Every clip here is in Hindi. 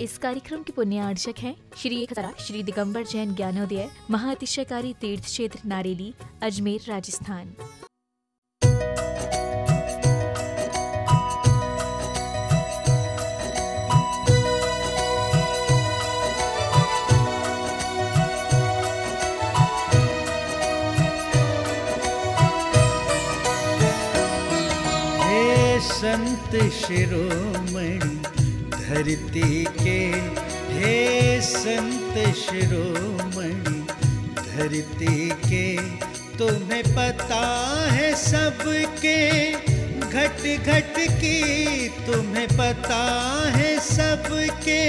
इस कार्यक्रम के पुण्यार्चक हैं श्री 1000 श्री दिगंबर जैन ज्ञानोदय महाअतिशयकारी तीर्थ क्षेत्र नारेली, अजमेर, राजस्थान। संत शिरोमणि धरती के, हे संत शिरोमणि धरती के, तुम्हें पता है सबके घट घट की, तुम्हें पता है सबके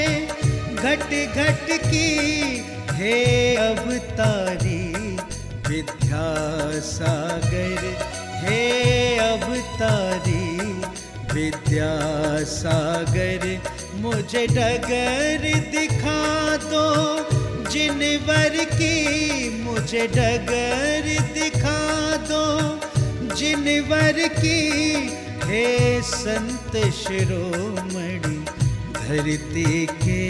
घट घट की। हे अवतारी विद्यासागर, हे अवतारी विद्यासागर, मुझे डगर दिखा दो जिनवर की, मुझे डगर दिखा दो जिनवर की। हे संत शिरोमणि धरती के।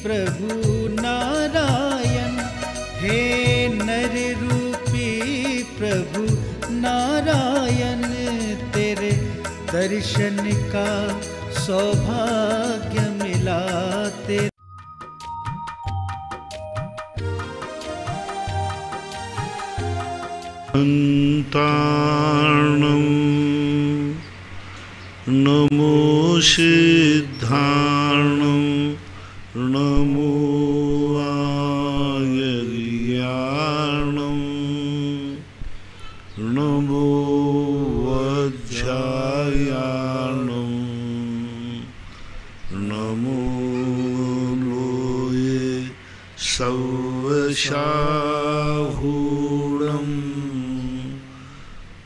प्रभु नारायण, हे नर रूपी प्रभु नारायण, तेरे दर्शन का सौभाग्य मिला। तेरे संतानं नमो सिद्धाणं, नमो आयर्याणं, नमो वज्रायाणं, नमो लोये सवशाहूणं।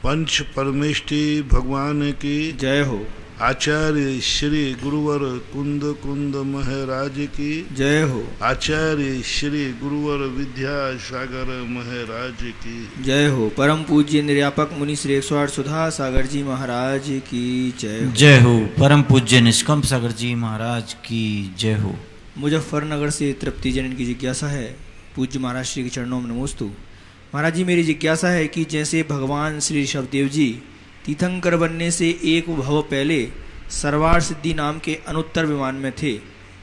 पंच परमेष्टि भगवान की जय हो। आचार्य श्री गुरुवर कुंद कुंद महाराज की जय हो। आचार्य श्री गुरुवर विद्यासागर महाराज की जय हो। परम पूज्य निर्यापक मुनि श्री 108 सुधा सागर जी महाराज की जय हो। जय हो। परम पूज्य निष्कंप सागर जी महाराज की जय हो। मुजफ्फरनगर से तृप्ति जन की जिज्ञासा है। पूज्य महाराज श्री के चरणों में नमोस्तु। महाराज जी, मेरी जिज्ञासा है कि जैसे भगवान श्री ऋषभदेव जी तीर्थंकर बनने से एक भव पहले सर्वार सिद्धि नाम के अनुत्तर विमान में थे,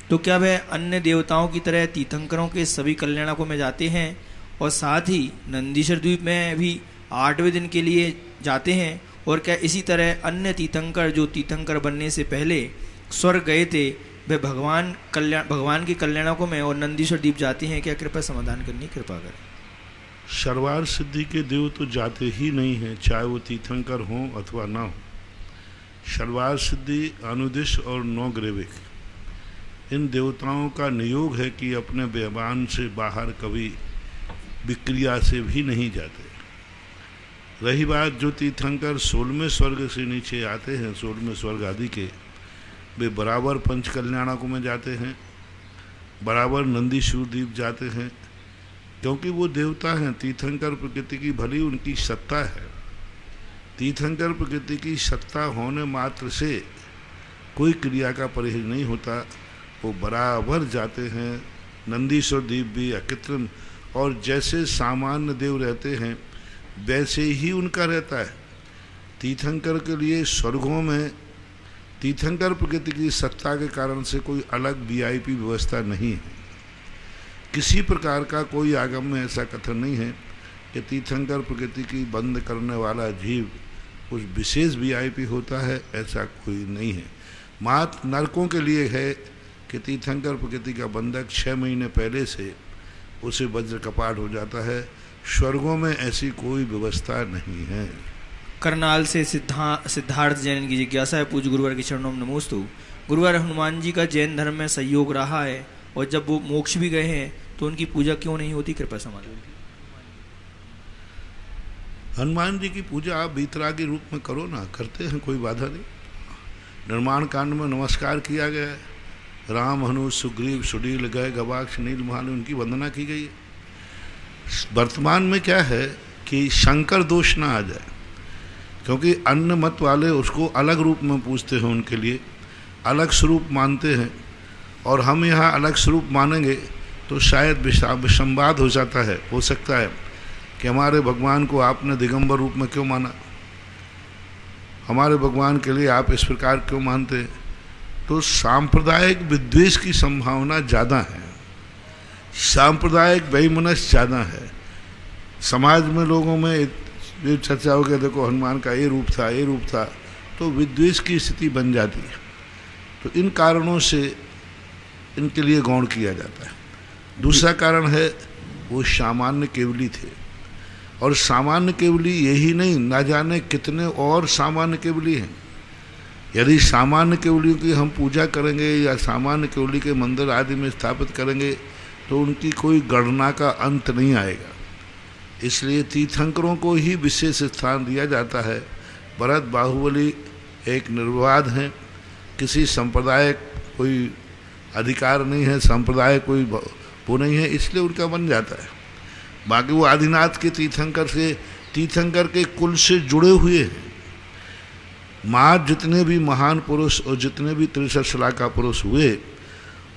तो क्या वह अन्य देवताओं की तरह तीर्थंकरों के सभी कल्याणकों में जाते हैं और साथ ही नंदीश्वर द्वीप में भी 8वें दिन के लिए जाते हैं? और क्या इसी तरह अन्य तीर्थंकर जो तीर्थंकर बनने से पहले स्वर्ग गए थे वे भगवान के कल्याणकों में और नंदीश्वर द्वीप जाते हैं? क्या कृपया समाधान करनी, कृपा करें। सर्वार सिद्धि के देव तो जाते ही नहीं हैं, चाहे वो तीर्थंकर हों अथवा ना हो। सर्वार सिद्धि, अनुदिश और नौग्रीविक इन देवताओं का नियोग है कि अपने विमान से बाहर कभी विक्रिया से भी नहीं जाते। रही बात जो तीर्थंकर 16वें स्वर्ग से नीचे आते हैं, 16वें स्वर्ग आदि के, वे बराबर पंच कल्याणकों में जाते हैं, बराबर नंदीश्वर द्वीप जाते हैं, क्योंकि वो देवता हैं। तीर्थंकर प्रकृति की भली उनकी सत्ता है। तीर्थंकर प्रकृति की सत्ता होने मात्र से कोई क्रिया का परहेज नहीं होता। वो बराबर जाते हैं। नंदीश्वर द्वीप भी अकृत्रिम और जैसे सामान्य देव रहते हैं वैसे ही उनका रहता है। तीर्थंकर के लिए स्वर्गों में तीर्थंकर प्रकृति की सत्ता के कारण से कोई अलग VIP व्यवस्था नहीं है। किसी प्रकार का कोई आगम में ऐसा कथन नहीं है कि तीर्थंकर प्रकृति की बंद करने वाला जीव कुछ विशेष VIP होता है, ऐसा कोई नहीं है। मात्र नरकों के लिए है कि तीर्थंकर प्रकृति का बंधक 6 महीने पहले से उसे वज्र कपाट हो जाता है। स्वर्गों में ऐसी कोई व्यवस्था नहीं है। करनाल से सिद्धार्थ जैन की जिज्ञासा है। पूज्य गुरुवर के चरणों में नमोस्तु। गुरुवर, हनुमान जी का जैन धर्म में सहयोग रहा है और जब वो मोक्ष भी गए हैं तो उनकी पूजा क्यों नहीं होती? कृपया समाधान। हनुमान जी की पूजा आप वीतरागी रूप में करो ना, करते हैं, कोई बाधा नहीं। निर्माण कांड में नमस्कार किया गया है, राम हनु सुग्रीव सुडील गए गवाक्ष नील महान, उनकी वंदना की गई है। वर्तमान में क्या है कि शंकर दोष ना आ जाए, क्योंकि अन्य मत वाले उसको अलग रूप में पूजते हैं, उनके लिए अलग स्वरूप मानते हैं, और हम यहाँ अलग स्वरूप मानेंगे तो शायद विसंवाद हो जाता है। हो सकता है कि हमारे भगवान को आपने दिगंबर रूप में क्यों माना, हमारे भगवान के लिए आप इस प्रकार क्यों मानते हैं। तो सांप्रदायिक विद्वेष की संभावना ज़्यादा है, सांप्रदायिक वैमनस्य ज़्यादा है। समाज में लोगों में ये चर्चा हो गया, देखो हनुमान का ये रूप था, ये रूप था, तो विद्वेष की स्थिति बन जाती है। तो इन कारणों से इनके लिए गौण किया जाता है। दूसरा कारण है वो सामान्य केवली थे, और सामान्य केवली यही नहीं, ना जाने कितने और सामान्य केवली हैं। यदि सामान्य केवलियों की हम पूजा करेंगे या सामान्य केवली के मंदिर आदि में स्थापित करेंगे तो उनकी कोई गणना का अंत नहीं आएगा। इसलिए तीर्थंकरों को ही विशेष स्थान दिया जाता है। भरत बाहुबली एक निर्विवाद हैं, किसी संप्रदाय कोई अधिकार नहीं है, संप्रदाय कोई वो नहीं है, इसलिए उनका बन जाता है। बाकी वो आदिनाथ के तीर्थंकर के कुल से जुड़े हुए हैं। माँ जितने भी महान पुरुष और जितने भी 63 शलाका पुरुष हुए,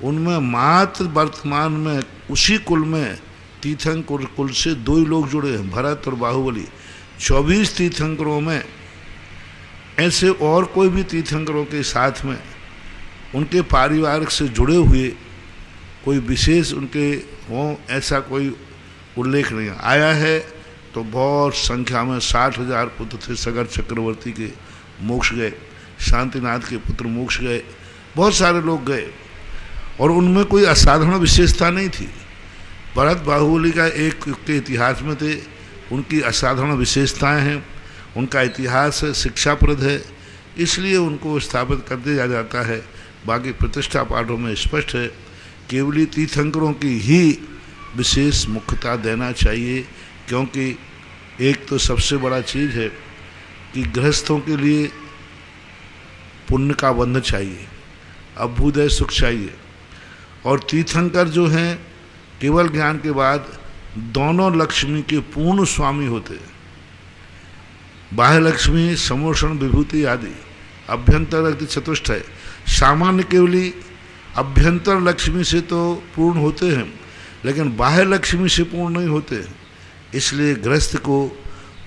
उनमें मात्र वर्तमान में उसी कुल में तीर्थंकर कुल से 2 ही लोग जुड़े हैं, भरत और बाहुबली। 24 तीर्थंकरों में ऐसे और कोई भी तीर्थंकरों के साथ में उनके पारिवारिक से जुड़े हुए कोई विशेष उनके हों, ऐसा कोई उल्लेख नहीं आया है। तो बहुत संख्या में 60,000 पुत्र थे। सगर चक्रवर्ती के मोक्ष गए, शांतिनाथ के पुत्र मोक्ष गए, बहुत सारे लोग गए, और उनमें कोई असाधारण विशेषता नहीं थी। भरत बाहुबली का एक के इतिहास में थे, उनकी असाधारण विशेषताएं हैं, उनका इतिहास शिक्षाप्रद है, इसलिए उनको स्थापित कर दिया जाता है। बाकी प्रतिष्ठा पाठों में स्पष्ट है, केवली तीर्थंकरों की ही विशेष मुख्यता देना चाहिए, क्योंकि एक तो सबसे बड़ा चीज़ है कि गृहस्थों के लिए पुण्य का बंध चाहिए, अभ्युदय सुख चाहिए, और तीर्थंकर जो हैं केवल ज्ञान के बाद दोनों लक्ष्मी के पूर्ण स्वामी होते हैं। बाह्य लक्ष्मी समोषण विभूति आदि, अभ्यंतर अति चतुष्ट है। सामान्य केवली अभ्यंतर लक्ष्मी से तो पूर्ण होते हैं, लेकिन बाह्य लक्ष्मी से पूर्ण नहीं होते। इसलिए गृहस्थ को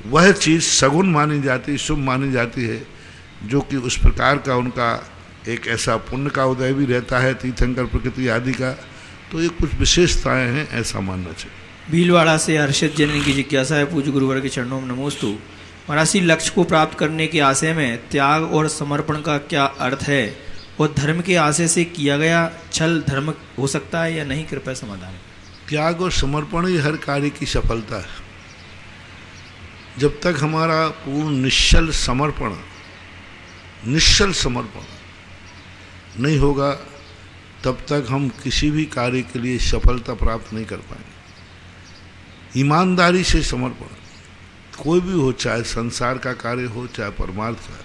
वह चीज़ सगुण मानी जाती, शुभ मानी जाती है, जो कि उस प्रकार का उनका एक ऐसा पुण्य का उदय भी रहता है, तीर्थंकर प्रकृति आदि का। तो ये कुछ विशेषताएं हैं, ऐसा मानना चाहिए। भीलवाड़ा से हर्षित जन की जिज्ञासा है, पूज्य गुरुवर के चरणों में नमोस्तु। महाराज, लक्ष्य को प्राप्त करने के आशय में त्याग और समर्पण का क्या अर्थ है, और धर्म के आशय से किया गया छल धर्म हो सकता है या नहीं? कृपया समाधान। त्याग और समर्पण ही हर कार्य की सफलता है। जब तक हमारा पूर्ण निश्चल समर्पण नहीं होगा, तब तक हम किसी भी कार्य के लिए सफलता प्राप्त नहीं कर पाएंगे। ईमानदारी से समर्पण कोई भी हो, चाहे संसार का कार्य हो चाहे परमार्थ का,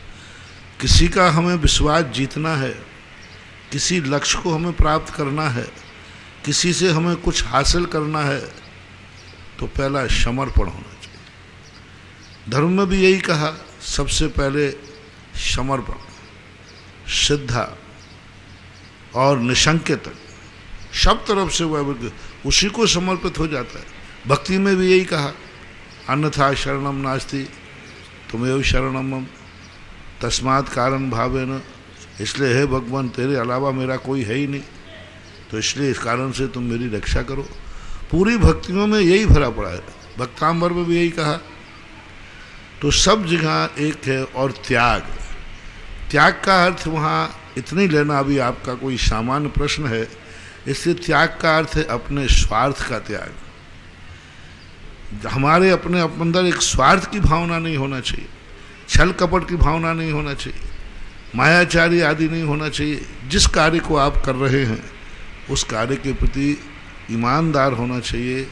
किसी का हमें विश्वास जीतना है, किसी लक्ष्य को हमें प्राप्त करना है, किसी से हमें कुछ हासिल करना है, तो पहला समर्पण होना चाहिए। धर्म में भी यही कहा, सबसे पहले समर्पण, श्रद्धा और निशंकित, सब तरफ से वह उसी को समर्पित हो जाता है। भक्ति में भी यही कहा, अन्यथा शरणम नास्ति तुमेव शरणम मम तस्मात् कारण भावेन। इसलिए हे भगवान, तेरे अलावा मेरा कोई है ही नहीं, तो इसलिए इस कारण से तुम मेरी रक्षा करो। पूरी भक्तियों में यही भरा पड़ा है, भक्तांबर में भी यही कहा। तो सब जगह एक है। और त्याग का अर्थ वहाँ इतनी लेना अभी आपका कोई सामान्य प्रश्न है, इसलिए त्याग का अर्थ है अपने स्वार्थ का त्याग। हमारे अपने अंदर एक स्वार्थ की भावना नहीं होना चाहिए, छल कपट की भावना नहीं होना चाहिए, मायाचारी आदि नहीं होना चाहिए। जिस कार्य को आप कर रहे हैं उस कार्य के प्रति ईमानदार होना चाहिए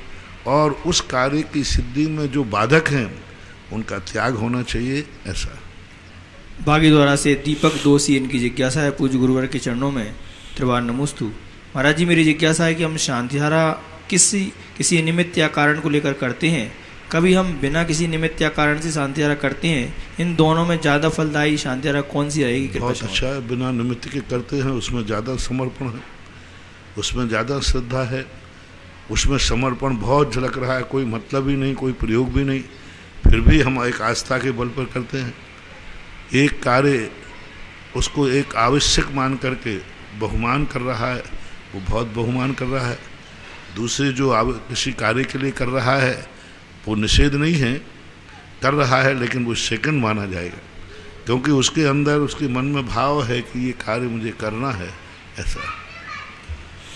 और उस कार्य की सिद्धि में जो बाधक हैं उनका त्याग होना चाहिए। ऐसा भाग्यद्वारा से दीपक दोषी इनकी जिज्ञासा है पूज्य गुरुवर के चरणों में त्रिवार नमोस्तु। महाराज जी मेरी जिज्ञासा है कि हम शांतिधारा किसी निमित्त या कारण को लेकर करते हैं, कभी हम बिना किसी निमित्त या कारण से शांतिधारा करते हैं, इन दोनों में ज़्यादा फलदायी शांतिधारा कौन सी रहेगी? बहुत अच्छा है, बिना निमित्त के करते हैं उसमें ज़्यादा समर्पण है, उसमें ज़्यादा श्रद्धा है, उसमें समर्पण बहुत झलक रहा है, कोई मतलब ही नहीं, कोई प्रयोग भी नहीं, फिर भी हम एक आस्था के बल पर करते हैं। एक कार्य उसको एक आवश्यक मान करके बहुमान कर रहा है, वो बहुत बहुमान कर रहा है। दूसरे जो किसी कार्य के लिए कर रहा है वो निषेध नहीं है, कर रहा है, लेकिन वो सेकंड माना जाएगा, क्योंकि उसके अंदर उसके मन में भाव है कि ये कार्य मुझे करना है। ऐसा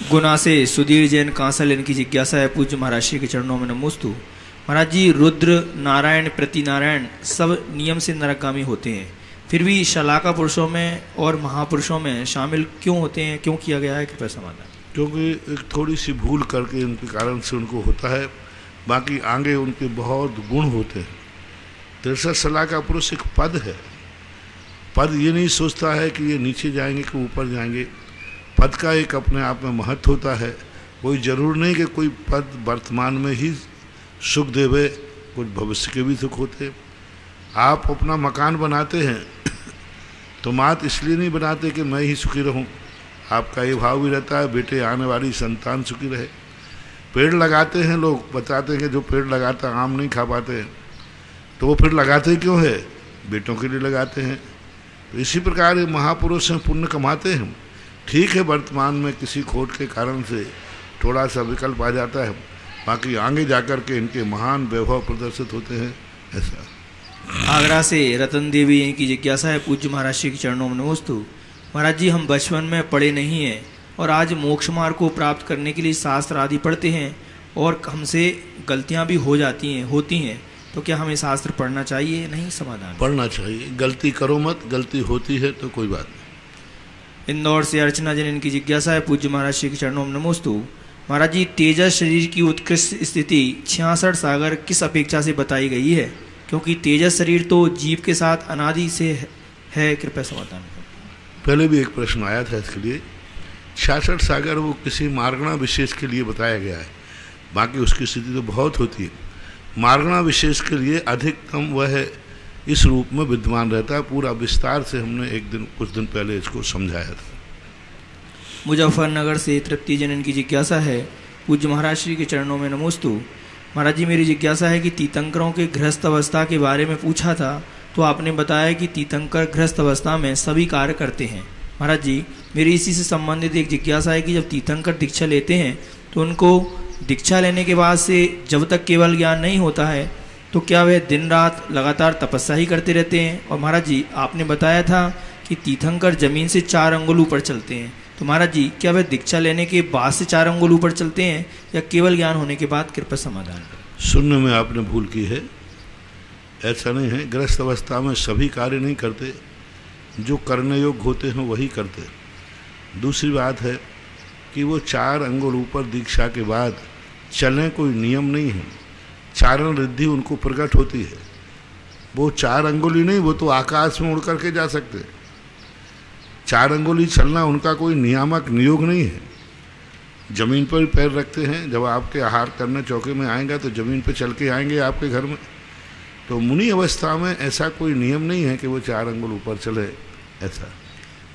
गुना से सुधीर जैन कांसल इनकी जिज्ञासा है पूज्य महाराज श्री के चरणों में नमोस्तु। महाराज जी रुद्र नारायण प्रति नारायण सब नियम से नरकगामी होते हैं, फिर भी शलाका पुरुषों में और महापुरुषों में शामिल क्यों होते हैं, क्यों किया गया है? कृपया समाधान। क्योंकि एक थोड़ी सी भूल करके उनके कारण से उनको होता है, बाकी आगे उनके बहुत गुण होते हैं। तिरसठ शलाका पुरुष एक पद है, पद ये नहीं सोचता है कि ये नीचे जाएंगे कि ऊपर जाएंगे, पद का एक अपने आप में महत्व होता है। कोई जरूर नहीं कि कोई पद वर्तमान में ही सुख देवे, कुछ भविष्य के भी सुख होते। आप अपना मकान बनाते हैं तो मात इसलिए नहीं बनाते कि मैं ही सुखी रहूं, आपका ये भाव भी रहता है बेटे आने वाली संतान सुखी रहे। पेड़ लगाते हैं लोग, बताते हैं कि जो पेड़ लगाता आम नहीं खा पाते हैं, तो वो फिर लगाते क्यों है? बेटों के लिए लगाते हैं। तो इसी प्रकार ये महापुरुष हैं, पुण्य कमाते हैं। ठीक है, वर्तमान में किसी खोट के कारण से थोड़ा सा विकल्प आ जाता है, बाकी आगे जाकर के इनके महान वैभव प्रदर्शित होते हैं। ऐसा आगरा से रतन देवी इनकी जिज्ञासा है पूज्य महाराज श्री के चरणों में नमोस्तु। महाराज जी हम बचपन में पढ़े नहीं हैं और आज मोक्ष मार्ग को प्राप्त करने के लिए शास्त्र आदि पढ़ते हैं और हमसे गलतियां भी होती हैं, तो क्या हमें शास्त्र पढ़ना चाहिए? नहीं, समाधान। पढ़ना चाहिए, गलती करो मत, गलती होती है तो कोई बात नहीं। इंदौर से अर्चना जन इनकी जिज्ञासा है पूज्य महाराज श्री के चरणों में नमोस्तु। महाराज जी तेजस शरीर की उत्कृष्ट स्थिति 66 सागर किस अपेक्षा से बताई गई है, क्योंकि तेजस शरीर तो जीव के साथ अनादि से है? कृपया समाधान। पहले भी एक प्रश्न आया था इसके लिए। 66 सागर वो किसी मार्गणा विशेष के लिए बताया गया है, बाकी उसकी स्थिति तो बहुत होती है। मार्गणा विशेष के लिए अधिकतम वह इस रूप में विद्यमान रहता है। पूरा विस्तार से हमने कुछ दिन पहले इसको समझाया था। मुजफ्फरनगर से तृप्ति जन की जिज्ञासा है पूज्य महाराज श्री के चरणों में नमोस्तु। महाराज जी मेरी जिज्ञासा है कि तीर्थंकरों के गृहस्थ अवस्था के बारे में पूछा था, तो आपने बताया कि तीर्थंकर गृहस्थ अवस्था में सभी कार्य करते हैं। महाराज जी मेरी इसी से संबंधित एक जिज्ञासा है कि जब तीर्थंकर दीक्षा लेते हैं तो उनको दीक्षा लेने के बाद से जब तक केवल ज्ञान नहीं होता है तो क्या वे दिन रात लगातार तपस्या ही करते रहते हैं? और महाराज जी आपने बताया था कि तीर्थंकर जमीन से 4 अंगुल ऊपर चलते हैं, तो महाराज जी क्या वे दीक्षा लेने के बाद से 4 अंगुल ऊपर चलते हैं या केवल ज्ञान होने के बाद? कृपया समाधान करें। सुनने में आपने भूल की है, ऐसा नहीं है। गृहस्थ अवस्था में सभी कार्य नहीं करते, जो करने योग्य होते हैं वही करते। दूसरी बात है कि वो 4 अंगुल ऊपर दीक्षा के बाद चलने कोई नियम नहीं है, चारण रिद्धि उनको प्रकट होती है। वो 4 अंगुली नहीं, वो तो आकाश में उड़ करके जा सकते। 4 अंगुली चलना उनका कोई नियामक नियोग नहीं है। जमीन पर पैर रखते हैं, जब आपके आहार करने चौके में आएंगे तो जमीन पर चल के आएंगे आपके घर में। तो मुनि अवस्था में ऐसा कोई नियम नहीं है कि वो 4 अंगुल ऊपर चले। ऐसा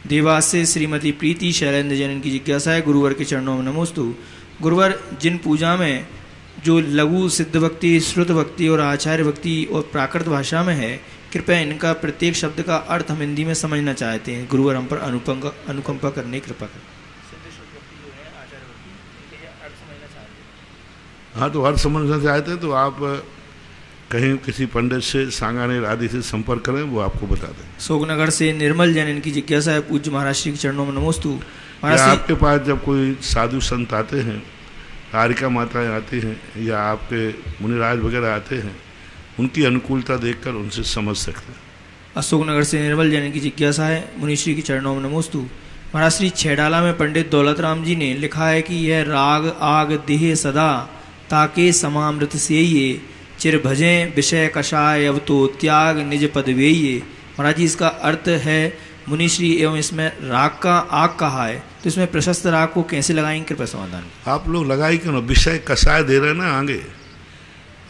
देवास से श्रीमती प्रीति शैलेंद्र जैन की जिज्ञासा है गुरुवर के चरणों में नमोस्तु। गुरुवर जिन पूजा में जो लघु सिद्ध भक्ति, श्रुत भक्ति और आचार्य भक्ति और प्राकृत भाषा में है, कृपया इनका प्रत्येक शब्द का अर्थ हम हिंदी में समझना चाहते हैं। गुरुवर हम पर अनुकंपा करने की कृपा करें। हाँ, तो अर्थ समझना चाहते हैं तो आप कहीं किसी पंडित से, सांगानेर आदि से संपर्क करें, वो आपको बता दें। शोकनगर से निर्मल जैन इनकी जिज्ञासा है पूज्य महाराज श्री के चरणों में नमोस्तु। आपके पास जब कोई साधु संत आते हैं, कारिका माताएं आती हैं या आपके मुनिराज वगैरह आते हैं, उनकी अनुकूलता देखकर उनसे समझ सकते हैं। अशोकनगर से निर्मल जैन की जिज्ञासा है मुनिश्री के चरणों में नमोस्तु। महाराज श्री छैडाला में पंडित दौलत राम जी ने लिखा है कि यह राग आग देह सदा ताके समामृत से ये चिर भजें विषय कषाय अब तो त्याग निज पद वेये। महाराज जी इसका अर्थ है मुनिश्री एवं इसमें राग का आग कहा है, तो इसमें प्रशस्त राग को कैसे लगाएंगे, कृपया समाधान। आप लोग लगाई क्यों ना, विषय कसाय दे रहे ना, आगे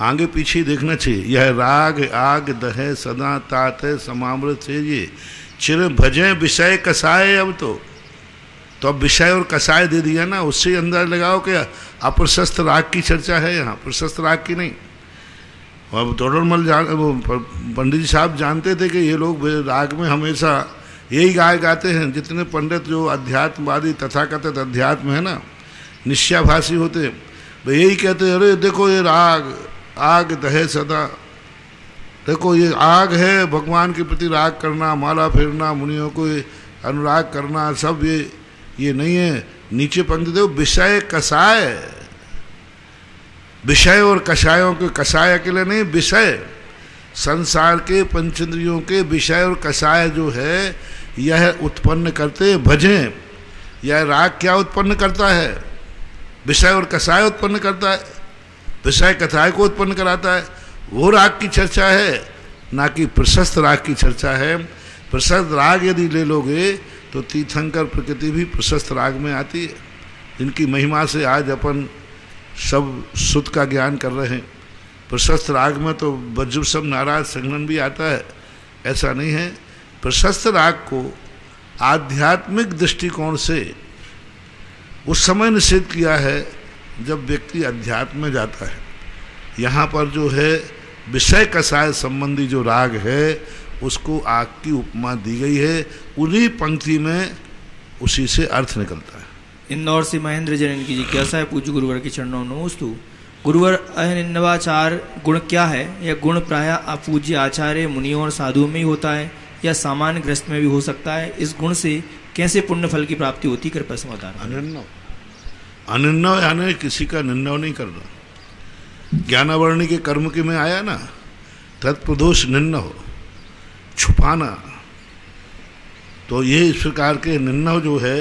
आगे पीछे ही देखना चाहिए। यह राग आग दहे सदा तात समामृत से ये चिर भजें विषय कसाय अब तो अब विषय और कसाय दे दिया ना, उससे अंदाज लगाओ क्या अप्रशस्त राग की चर्चा है यहाँ, प्रशस्त राग की नहीं। अब तोड़रमल पंडित जी साहब जानते थे कि ये लोग राग में हमेशा यही गाते हैं। जितने पंडित जो अध्यात्मवादी तथाकथित अध्यात्म है ना, निश्चयाभासी होते, वे यही कहते हैं, अरे देखो ये राग आग दहे सदा, देखो ये आग है, भगवान के प्रति राग करना, माला फेरना, मुनियों को अनुराग करना, सब ये नहीं है। नीचे पंक्ति देखो, विषय कसाय, विषय और कषायों के, कषाय अकेले नहीं, विषय संसार के पंचेंद्रियों के विषय और कषाय जो है यह उत्पन्न करते भजें। यह राग क्या उत्पन्न करता है, विषय और कषाय उत्पन्न करता है, विषय कथाय को उत्पन्न कराता है, वो राग की चर्चा है, ना कि प्रशस्त राग की चर्चा है। प्रशस्त राग यदि ले लोगे तो तीर्थंकर प्रकृति भी प्रशस्त राग में आती है, जिनकी महिमा से आज अपन सब सुध का ज्ञान कर रहे हैं। प्रशस्त राग में तो वज्र सब नाराज संगठन भी आता है, ऐसा नहीं है। प्रशस्त राग को आध्यात्मिक दृष्टिकोण से उस समय निषेध किया है जब व्यक्ति अध्यात्म में जाता है। यहाँ पर जो है विषय कषाय संबंधी जो राग है उसको आग की उपमा दी गई है, उन्हीं पंक्ति में उसी से अर्थ निकलता है। इंदौर से महेंद्र जैन की जिज्ञासा है, पूज्य गुरुवर के चरणों में नमोस्तु। गुरुवर अनिन्नवाचार गुण क्या है? यह गुण प्रायः अपूज्य आचार्य मुनियों और साधुओं में ही होता है या सामान्य ग्रस्त में भी हो सकता है? इस गुण से कैसे पुण्य फल की प्राप्ति होती, कृपया समाधान। अनिन्नव यानी किसी का निन्नव नहीं करना। ज्ञानावरणी के कर्म के में आया ना, तत्प्रदोष निन्नव, छुपाना। तो ये इस प्रकार के निन्नव जो है,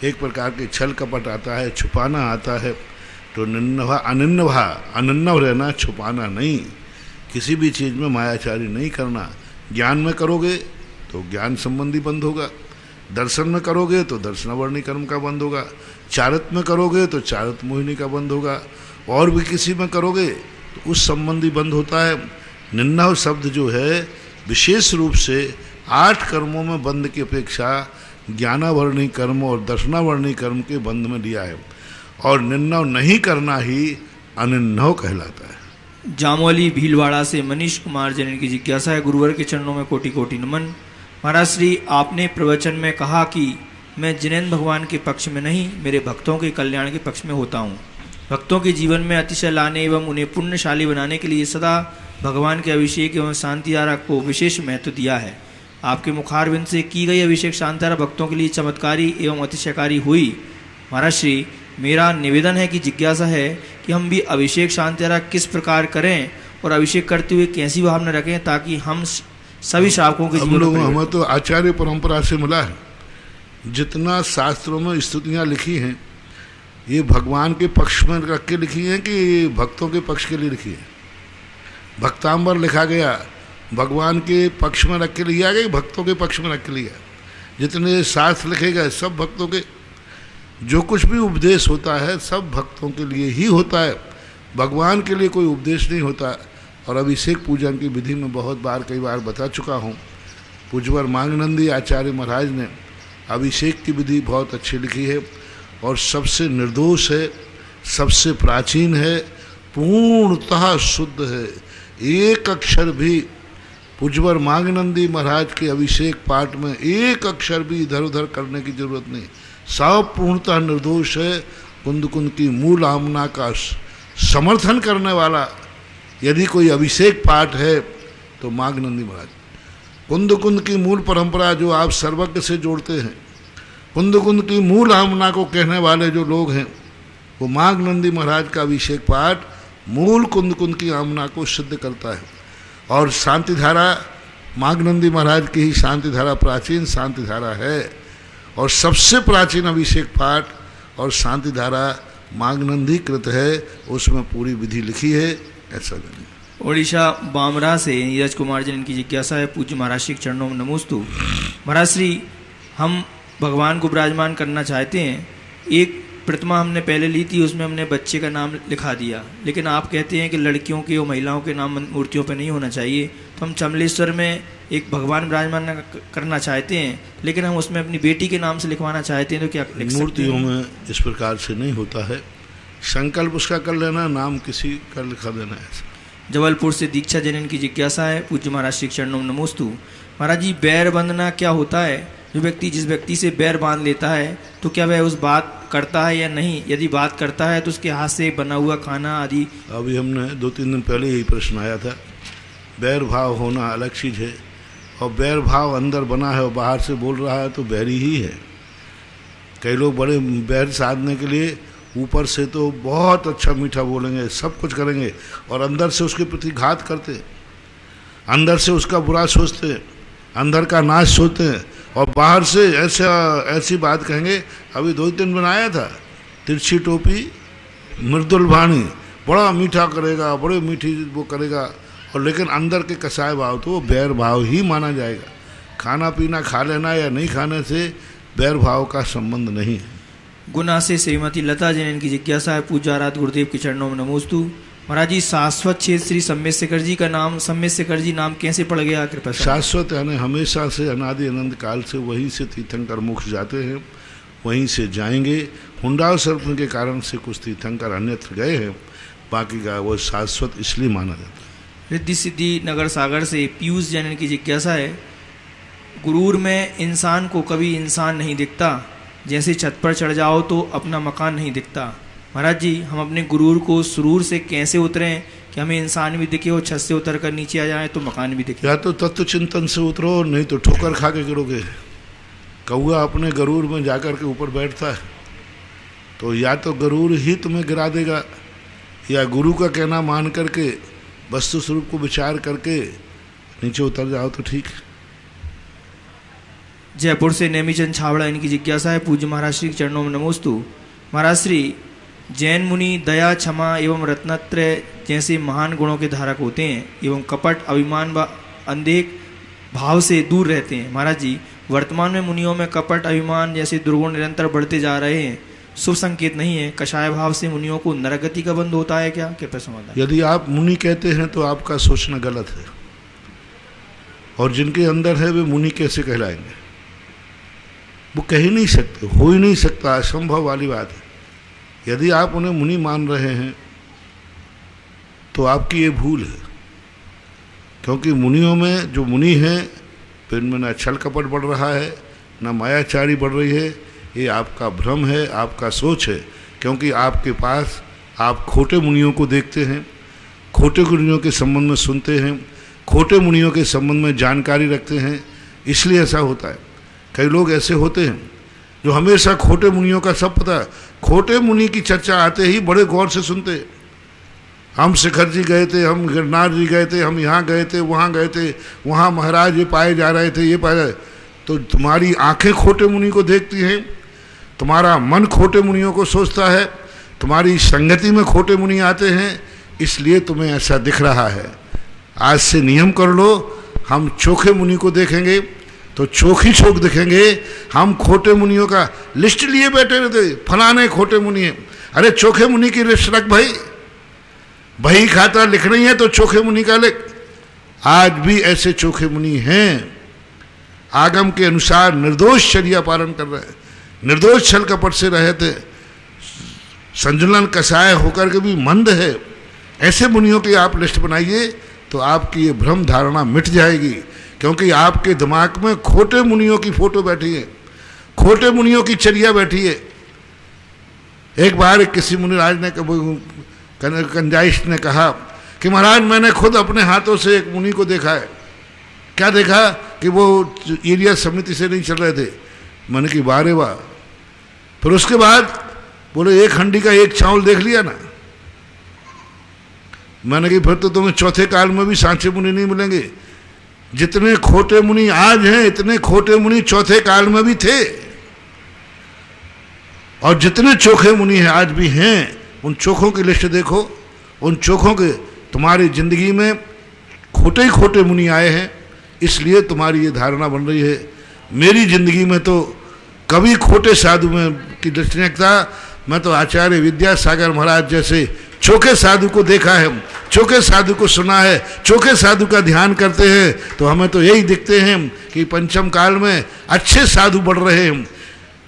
एक प्रकार के छल कपट आता है, छुपाना आता है। तो निन्नवा अनिन्नव रहना, छुपाना नहीं। किसी भी चीज़ में मायाचारी नहीं करना। ज्ञान में करोगे तो ज्ञान संबंधी बंध होगा, दर्शन में करोगे तो दर्शनावरणी कर्म का बंध होगा, चारित में करोगे तो चारित मोहिनी का बंध होगा, और भी किसी में करोगे तो उस संबंधी बंध होता है। निन्नव शब्द जो है विशेष रूप से 8 कर्मों में बंध की अपेक्षा ज्ञानावरणी कर्म और दर्शनावरणी कर्म के बंध में लिया है, और निन्नव नहीं करना ही अनिन्नव कहलाता है। जामोली भीलवाड़ा से मनीष कुमार जैन की जिज्ञासा है, गुरुवर के चरणों में कोटि कोटि नमन। महाराज श्री, आपने प्रवचन में कहा कि मैं जिनेंद्र भगवान के पक्ष में नहीं, मेरे भक्तों के कल्याण के पक्ष में होता हूँ। भक्तों के जीवन में अतिशय लाने एवं उन्हें पुण्यशाली बनाने के लिए सदा भगवान के अभिषेक एवं शांति धारा को विशेष महत्व दिया है। आपके मुखारविंद से की गई अभिषेक शांति धारा भक्तों के लिए चमत्कारी एवं अतिशयकारी हुई। महाराज श्री, मेरा निवेदन है कि जिज्ञासा है कि हम भी अभिषेक शांति धारा किस प्रकार करें और अभिषेक करते हुए कैसी भावना रखें ताकि हम सभी श्रावकों के जीवन में। हमें तो आचार्य परंपरा से मिला है। जितना शास्त्रों में स्तुतियाँ लिखी हैं ये भगवान के पक्ष में रख के लिखी हैं कि भक्तों के पक्ष के लिए लिखी है। भक्तांबर लिखा गया, भगवान के पक्ष में रख के लिया गया, भक्तों के पक्ष में रख के लिया। जितने शास्त्र लिखे गए सब भक्तों के, जो कुछ भी उपदेश होता है सब भक्तों के लिए ही होता है, भगवान के लिए कोई उपदेश नहीं होता। और अभिषेक पूजन की विधि में बहुत बार कई बार बता चुका हूँ। पूज्यवर मांगनंदी आचार्य महाराज ने अभिषेक की विधि बहुत अच्छी लिखी है और सबसे निर्दोष है, सबसे प्राचीन है, पूर्णतः शुद्ध है। एक अक्षर भी पूज्यवर मांगनंदी महाराज के अभिषेक पाठ में एक अक्षर भी इधर उधर करने की जरूरत नहीं, सब पूर्णतः निर्दोष है। कुंद कुंद की मूल आमना का समर्थन करने वाला यदि कोई अभिषेक पाठ है तो मांगनंदी महाराज। कुंद कुंद की मूल परंपरा जो आप सर्वज्ञ से जोड़ते हैं, कुंद कुंद की मूल आमना को कहने वाले जो लोग हैं, वो मांगनंदी महाराज का अभिषेक पाठ मूल कुंद कुंद की आमना को सिद्ध करता है। और शांति धारा मांगनंदी महाराज की ही शांति धारा प्राचीन शांति धारा है। और सबसे प्राचीन अभिषेक पाठ और शांति धारा मागनंदीकृत है, उसमें पूरी विधि लिखी है। ऐसा नहीं। ओडिशा बामरा से नीरज कुमार जी की जिज्ञासा है, पूज्य महाराज श्री के चरणों में नमोस्तु। महाराज श्री, हम भगवान को विराजमान करना चाहते हैं। एक प्रतिमा हमने पहले ली थी, उसमें हमने बच्चे का नाम लिखा दिया, लेकिन आप कहते हैं कि लड़कियों के और महिलाओं के नाम मूर्तियों पर नहीं होना चाहिए। तो हम चमलेश्वर में एक भगवान विराजमान करना चाहते हैं, लेकिन हम उसमें अपनी बेटी के नाम से लिखवाना चाहते हैं, तो क्या लिख सकते हैं? मूर्तियों में इस प्रकार से नहीं होता है। संकल्प उसका कर लेना, नाम किसी का लिखा देना है। जबलपुर से दीक्षा जनन की जिज्ञासा है, पूज्य महाराज श्री के चरणों में नमोस्तु। महाराज जी, बैर बंधना क्या होता है? जिस व्यक्ति से बैर बांध लेता है, तो क्या वह उस बात करता है या नहीं? यदि बात करता है तो उसके हाथ से बना हुआ खाना आदि। अभी हमने 2-3 दिन पहले यही प्रश्न आया था। बैर भाव होना अलग चीज़ है, और बैर भाव अंदर बना है और बाहर से बोल रहा है तो बैरी ही है। कई लोग बड़े बैर साधने के लिए ऊपर से तो बहुत अच्छा मीठा बोलेंगे, सब कुछ करेंगे, और अंदर से उसके प्रति घात करते, अंदर से उसका बुरा सोचते, अंदर का नाश सोचते हैं, और बाहर से ऐसी बात कहेंगे। अभी 2 दिन बनाया था, तिरछी टोपी मृदुल वाणी, बड़ा मीठा करेगा, बड़े मीठी वो करेगा, और लेकिन अंदर के कसाय भाव तो वो बैर भाव ही माना जाएगा। खाना पीना खा लेना या नहीं खाने से बैर भाव का संबंध नहीं है। गुना से श्रीमती लता जैन की जिज्ञासा है, पूज्य आराध्य गुरुदेव के चरणों में नमोस्तु। महाराज जी, शाश्वत क्षेत्र श्री सम्मेशेखर जी का नाम, सम्मेशेखर जी नाम कैसे पड़ गया? कृपया। शाश्वत यानी हमेशा से, अनादि अनंत काल से वहीं से तीर्थंकर मोक्ष जाते हैं, वहीं से जाएंगे। हुंडाव सर्प के कारण से कुछ तीर्थंकर अन्यत्र गए हैं, बाकी का वो शाश्वत इसलिए माना जाता है। रिद्धि सिद्धि नगर सागर से पीयूष जैन की जिज्ञासा है, गुरूर में इंसान को कभी इंसान नहीं दिखता, जैसे छत पर चढ़ जाओ तो अपना मकान नहीं दिखता। महाराज जी, हम अपने गुरूर को सुरूर से कैसे उतरें कि हमें इंसान भी दिखे और छत से उतर कर नीचे आ जाए तो मकान भी दिखे? या तो तत्व चिंतन से उतरो, नहीं तो ठोकर खा के गिरोगे। कौआ अपने गरूर में जाकर के ऊपर बैठता है, तो या तो गरूर ही तुम्हें गिरा देगा, या गुरु का कहना मान करके वस्तु स्वरूप को विचार करके नीचे उतर जाओ तो ठीक। जयपुर से नेमीचंद छावड़ा इनकी जिज्ञासा है, पूज्य महाराज श्री के चरणों में नमोस्तु। महाराज श्री, जैन मुनि दया, क्षमा एवं रत्नत्रय जैसे महान गुणों के धारक होते हैं एवं कपट, अभिमान व अंधेक भाव से दूर रहते हैं। महाराज जी, वर्तमान में मुनियों में कपट, अभिमान जैसे दुर्गुण निरंतर बढ़ते जा रहे हैं, शुभ संकेत नहीं है। कषाय भाव से मुनियों को नरगति का बंध होता है क्या? कृपया समाधान। यदि आप मुनि कहते हैं तो आपका सोचना गलत है, और जिनके अंदर है वे मुनि कैसे कहलाएंगे? वो कह ही नहीं सकते, हो ही नहीं सकता, असंभव वाली बात है। यदि आप उन्हें मुनि मान रहे हैं तो आपकी ये भूल है, क्योंकि मुनियों में जो मुनि हैं तो इनमें न छल कपट बढ़ रहा है, न मायाचारी बढ़ रही है। ये आपका भ्रम है, आपका सोच है, क्योंकि आपके पास आप खोटे मुनियों को देखते हैं, खोटे मुनियों के संबंध में सुनते हैं, खोटे मुनियों के संबंध में जानकारी रखते हैं, इसलिए ऐसा होता है। कई लोग ऐसे होते हैं जो हमेशा खोटे मुनियों का सब पता है, खोटे मुनि की चर्चा आते ही बड़े गौर से सुनते हैं। हम शिखर जी गए थे, हम गिरनार जी गए थे, हम यहाँ गए थे, वहाँ गए थे, वहाँ महाराज ये पाए जा रहे थे, ये पाए जा रहे। तो तुम्हारी आंखें खोटे मुनि को देखती हैं, तुम्हारा मन खोटे मुनियों को सोचता है, तुम्हारी संगति में खोटे मुनि आते हैं, इसलिए तुम्हें ऐसा दिख रहा है। आज से नियम कर लो, हम चोखे मुनि को देखेंगे तो चोखी चोख दिखेंगे। हम खोटे मुनियों का लिस्ट लिए बैठे रहते, फलाने खोटे मुनि हैं। अरे चोखे मुनि की लिस्ट रख भाई, बही खाता लिख रही है तो चोखे मुनि का लिख। आज भी ऐसे चोखे मुनि हैं, आगम के अनुसार निर्दोष चर्या पालन कर रहे हैं, निर्दोष छल कपट से रहे थे, संजलन कसाय होकर के भी मंद है। ऐसे मुनियों की आप लिस्ट बनाइए तो आपकी ये भ्रम धारणा मिट जाएगी, क्योंकि आपके दिमाग में खोटे मुनियों की फोटो बैठी है, खोटे मुनियों की चर्या बैठी है। एक बार किसी मुनिराज ने, कंजाइश ने कहा कि महाराज मैंने खुद अपने हाथों से एक मुनि को देखा है। क्या देखा? कि वो एरिया समिति से नहीं चल रहे थे। मैंने कि वाह वाह। फिर उसके बाद बोले एक हंडी का एक चावल देख लिया ना। मैंने कि फिर तो तुम्हें चौथे काल में भी सांचे मुनि नहीं मिलेंगे। जितने खोटे मुनि आज हैं, इतने खोटे मुनि चौथे काल में भी थे। और जितने चोखे मुनि हैं आज भी हैं, उन चोखों की लिस्ट देखो। उन चोखों के तुम्हारी जिंदगी में खोटे ही खोटे मुनि आए हैं, इसलिए तुम्हारी ये धारणा बन रही है। मेरी जिंदगी में तो कभी खोटे साधु में की लिस्ट नहीं था। मैं तो आचार्य विद्यासागर महाराज जैसे चोखे साधु को देखा है, चोखे साधु को सुना है, चोखे साधु का ध्यान करते हैं तो हमें तो यही दिखते हैं कि पंचम काल में अच्छे साधु बढ़ रहे हैं,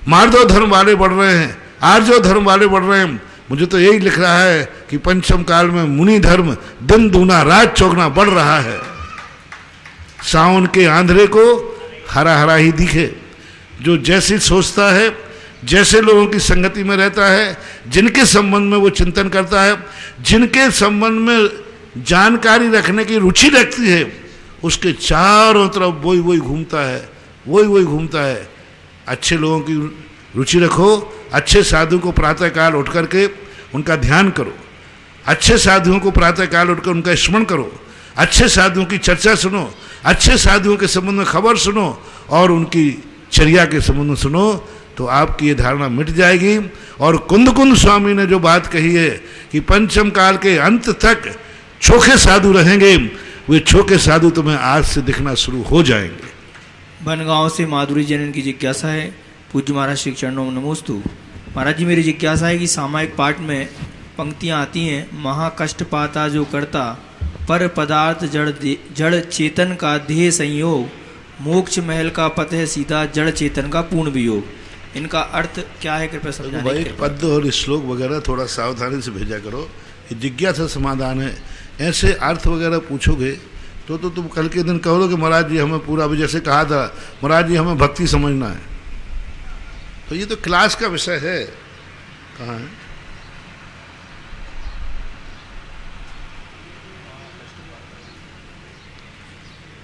मार्दव धर्म वाले बढ़ रहे हैं, आर्जव धर्म वाले बढ़ रहे हैं। मुझे तो यही लिख रहा है कि पंचम काल में मुनि धर्म दिन दूना रात चौगुना बढ़ रहा है। सावन के आंध्रे को हरा हरा ही दिखे। जो जैसी सोचता है, जैसे लोगों की संगति में रहता है, जिनके संबंध में वो चिंतन करता है, जिनके संबंध में जानकारी रखने की रुचि रखती है, उसके चारों तरफ वही वही घूमता है, वही वही घूमता है। अच्छे लोगों की रुचि रखो, अच्छे साधु को प्रातःकाल उठ करके उनका ध्यान करो, अच्छे साधुओं को प्रातःकाल उठकर उनका स्मरण करो, अच्छे साधुओं की चर्चा सुनो, अच्छे साधुओं के संबंध में खबर सुनो और उनकी चर्या के संबंध में सुनो, तो आपकी ये धारणा मिट जाएगी। और कुंद स्वामी ने जो बात कही है कि पंचम काल के अंत तक चोखे साधु रहेंगे, वे चोखे साधु तुम्हें आज से दिखना शुरू हो जाएंगे। बनगांव से माधुरी जनन की जिज्ञासा है। पूज्य महाराज श्री चरणों में नमोस्तु। महाराज जी, मेरी जिज्ञासा है कि सामायिक पाठ में पंक्तियां आती हैं, महाकष्ट पाता जो करता, पर पदार्थ जड़ चेतन का देह संयोग, मोक्ष महल का पथ है सीधा, जड़ चेतन का पूर्ण वियोग। इनका अर्थ क्या है, कृपया समझाने। भाई पद और श्लोक वगैरह थोड़ा सावधानी से भेजा करो, ये जिज्ञासा समाधान है। ऐसे अर्थ वगैरह पूछोगे तो तुम कल के दिन कहोगे कि महाराज जी हमें पूरा, अभी जैसे कहा था महाराज जी हमें भक्ति समझना है, तो ये तो क्लास का विषय है। कहाँ है?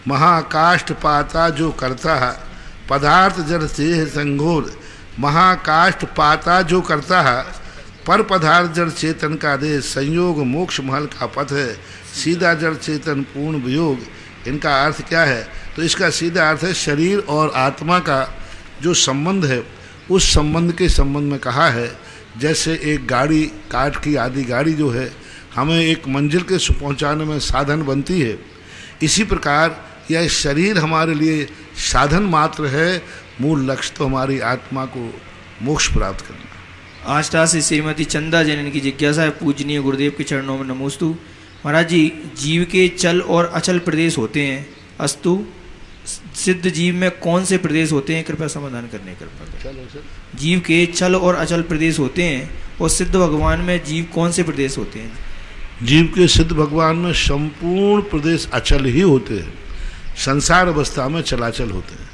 महाकाष्ठ पाता जो करता है, पदार्थ जड़ से संघोर। महाकाष्ठ पाता जो करता है, पर पदार्थ जड़ चेतन का देह संयोग, मोक्ष महल का पथ है सीधा, जड़ चेतन पूर्ण वियोग। इनका अर्थ क्या है? तो इसका सीधा अर्थ है शरीर और आत्मा का जो संबंध है, उस संबंध के संबंध में कहा है। जैसे एक गाड़ी, काठ की आदि गाड़ी जो है हमें एक मंजिल के पहुंचाने में साधन बनती है, इसी प्रकार यह शरीर हमारे लिए साधन मात्र है, मूल लक्ष्य तो हमारी आत्मा को मोक्ष प्राप्त करना। आष्टा से श्रीमती चंदा जनन की जिज्ञासा है। पूजनीय गुरुदेव के चरणों में नमोस्तु। महाराज जी, जीव के चल और अचल प्रदेश होते हैं, अस्तु सिद्ध जीव में कौन से प्रदेश होते हैं, कृपया समाधान करने कृपया। जीव के चल और अचल प्रदेश होते हैं और सिद्ध भगवान में जीव कौन से प्रदेश होते हैं? जीव के सिद्ध भगवान में संपूर्ण प्रदेश अचल ही होते हैं, संसार अवस्था में चलाचल होते हैं।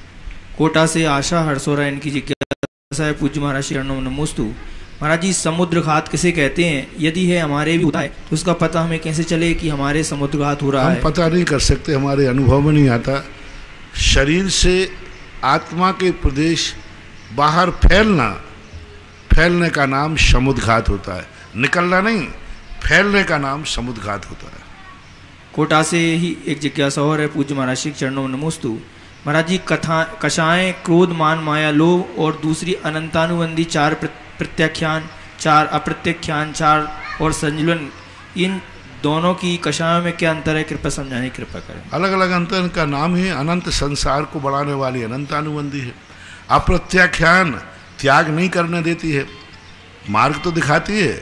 कोटा से आशा हर्षोरा इनकी जिज्ञासा है। पूज्य महाराज चरणों में नमोस्तु। महाराज जी, समुद्र घात किसे कहते हैं? यदि है हमारे भी होता है तो उसका पता हमें कैसे चले कि हमारे समुद्र घात हो रहा है? हम पता नहीं कर सकते, हमारे अनुभव में नहीं आता। शरीर से आत्मा के प्रदेश बाहर फैलने का नाम समुद्रघात होता है, निकलना नहीं, फैलने का नाम समुद्रघात होता है। कोटा से ही एक जिज्ञासा और है। पूज्य महाराज श्री चरणों में नमोस्तु। महाराज जी, कषाएं क्रोध मान माया लोभ और दूसरी अनंतानुबंधी 4 प्रत्याख्यान, 4 अप्रत्याख्यान, 4 और संजुलन, इन दोनों की कषायों में क्या अंतर है, कृपया समझाने की कृपा करें। अलग अलग अंतर का नाम है। अनंत संसार को बढ़ाने वाली अनंतानुबंधी है। अप्रत्याख्यान त्याग नहीं करने देती है, मार्ग तो दिखाती है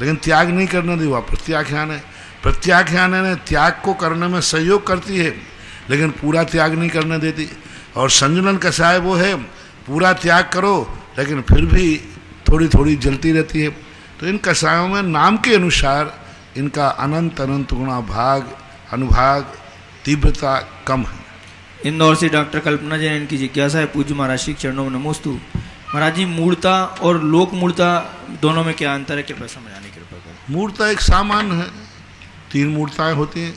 लेकिन त्याग नहीं करने दी, वह प्रत्याख्यान है। प्रत्याख्यान है त्याग को करने में सहयोग करती है लेकिन पूरा त्याग नहीं करने देती। और संजुलन कषाय वो है पूरा त्याग करो लेकिन फिर भी थोड़ी थोड़ी जलती रहती है। तो इन कषायों में नाम के अनुसार इनका अनंत अनंत गुणा भाग अनुभाग तीव्रता कम है। इंदौर से डॉक्टर कल्पना जैन इनकी जिज्ञासा है। पूज्य महाराज श्री चरणों में नमोस्तु। महाराज जी, मूर्ता और लोक मूर्ता दोनों में क्या अंतर है, कृपया समझाने की कृपा करें। मूर्ता एक सामान्य है, 3 मूर्ताएं होती हैं,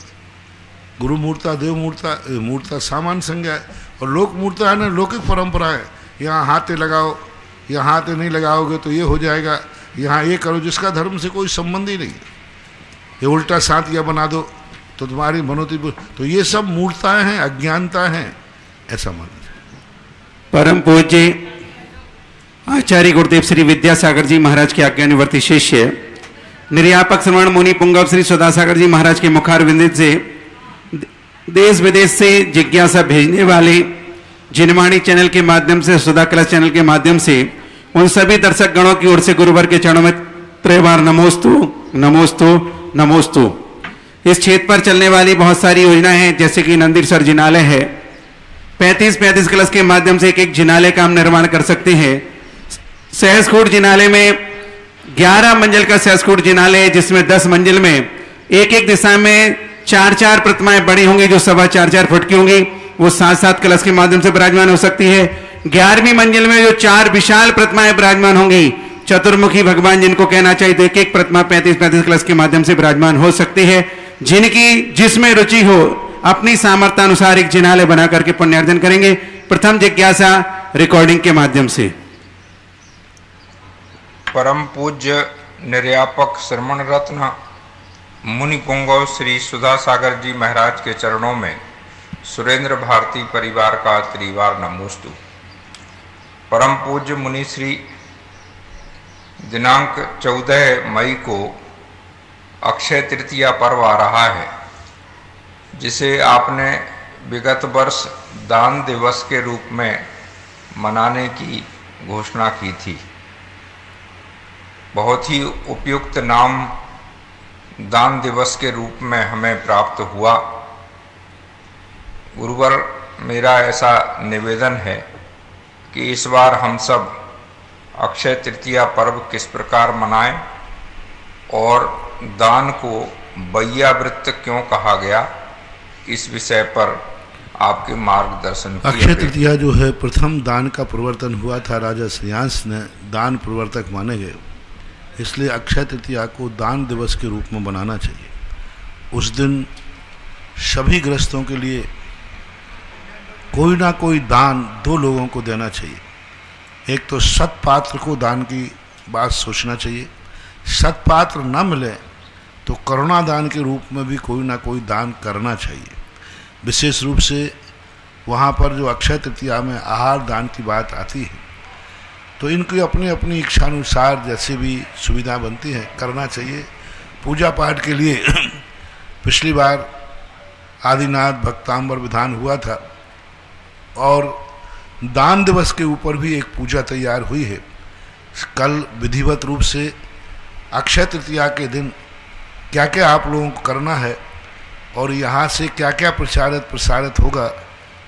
गुरु मूर्ता, देव मूर्ता। मूर्ता सामान्य संज्ञा है और लोक मूर्ता है ना लौकिक परंपरा है। यहाँ हाथे लगाओ, यहाँ हाथे नहीं लगाओगे तो ये हो जाएगा, यहाँ ये करो, जिसका धर्म से कोई संबंध ही नहीं। ये उल्टा सातिया बना दो तो तुम्हारी मनोती, तो ये सब मूर्ताएं हैं, अज्ञानता हैं, ऐसा माना। परम पूज्य आचार्य गुरुदेव श्री विद्यासागर जी महाराज के आज्ञानुवर्ती शिष्य निर्यापक श्रवण मुनि पुंगव श्री सुधासागर जी महाराज के मुखारविंद से देश विदेश से जिज्ञासा भेजने वाले जिनवाणी चैनल के माध्यम से, सुधा कला चैनल के माध्यम से उन सभी दर्शक गणों की ओर से गुरुवर के चरणों में त्रिवार नमोस्तु नमोस्तु नमोस्तु। इस क्षेत्र पर चलने वाली बहुत सारी योजनाएं हैं, जैसे कि नंदीसर जिनालय है। 35 कलश के माध्यम से एक जिनालय का हम निर्माण कर सकते हैं। सहसकूट जिनालय में 11 मंजिल का सहसकूट जिनालय है, जिसमें 10 मंजिल में एक दिशा में 4 प्रतिमाएं बड़ी होंगी जो 4.25 फुट की होंगी। वो 7 कलश के माध्यम से विराजमान हो सकती है। 11वीं मंजिल में जो 4 विशाल प्रतिमाएं विराजमान होंगी, चतुर्मुखी भगवान जिनको कहना चाहिए, तो एक प्रतिमा 35 कलश के माध्यम से विराजमान हो सकती है। जिनकी जिसमें रुचि हो अपनी सामर्थ्य अनुसार एक जिनालय बना करके पुण्यार्जन करेंगे। प्रथम जिज्ञासा रिकॉर्डिंग के माध्यम से। परम पूज्य निर्यापक श्रमण रत्न मुनि पुंगव श्री सुधा सागर जी महाराज के चरणों में सुरेंद्र भारती परिवार का त्रिवार नमोस्तु। परम पूज्य मुनि श्री दिनांक 14 मई को अक्षय तृतीया पर्व आ रहा है, जिसे आपने विगत वर्ष दान दिवस के रूप में मनाने की घोषणा की थी। बहुत ही उपयुक्त नाम दान दिवस के रूप में हमें प्राप्त हुआ। गुरुवर, मेरा ऐसा निवेदन है कि इस बार हम सब अक्षय तृतीया पर्व किस प्रकार मनाएं और दान को बैयावृत्त क्यों कहा गया, इस विषय पर आपके मार्गदर्शन की। अक्षय तृतीया जो है, प्रथम दान का प्रवर्तन हुआ था। राजा श्रेयांश ने दान प्रवर्तक माने गए, इसलिए अक्षय तृतीया को दान दिवस के रूप में बनाना चाहिए। उस दिन सभी गृहस्थों के लिए कोई ना कोई दान 2 लोगों को देना चाहिए। एक तो सत्पात्र को दान की बात सोचना चाहिए, सत्पात्र न मिले तो करुणा दान के रूप में भी कोई ना कोई दान करना चाहिए। विशेष रूप से वहाँ पर जो अक्षय तृतीया में आहार दान की बात आती है, तो इनकी अपनी अपनी इच्छानुसार जैसे भी सुविधा बनती है करना चाहिए। पूजा पाठ के लिए पिछली बार आदिनाथ भक्तांबर विधान हुआ था और दान दिवस के ऊपर भी एक पूजा तैयार हुई है। कल विधिवत रूप से अक्षय तृतीया के दिन क्या क्या आप लोगों को करना है और यहाँ से क्या क्या प्रसारित होगा,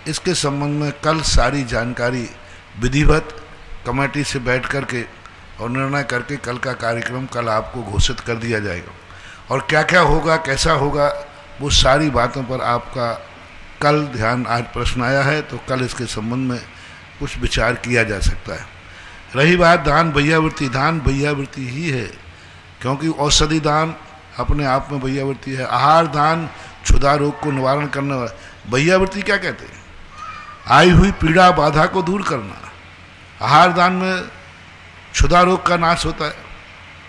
इसके संबंध में कल सारी जानकारी विधिवत कमेटी से बैठ करके और निर्णय करके कल का कार्यक्रम कल आपको घोषित कर दिया जाएगा। और क्या क्या होगा, कैसा होगा, वो सारी बातों पर आपका कल ध्यान, आज प्रश्न आया है तो कल इसके संबंध में कुछ विचार किया जा सकता है। रही बात दान बैयावृत्ति, दान बैयावृत्ति ही है, क्योंकि औषधि दान अपने आप में बैयावृत्ति है। आहार दान क्षुधा रोग को निवारण करने वाला। बैयावृत्ति क्या कहते हैं? आई हुई पीड़ा बाधा को दूर करना। आहार दान में क्षुधा रोग का नाश होता है।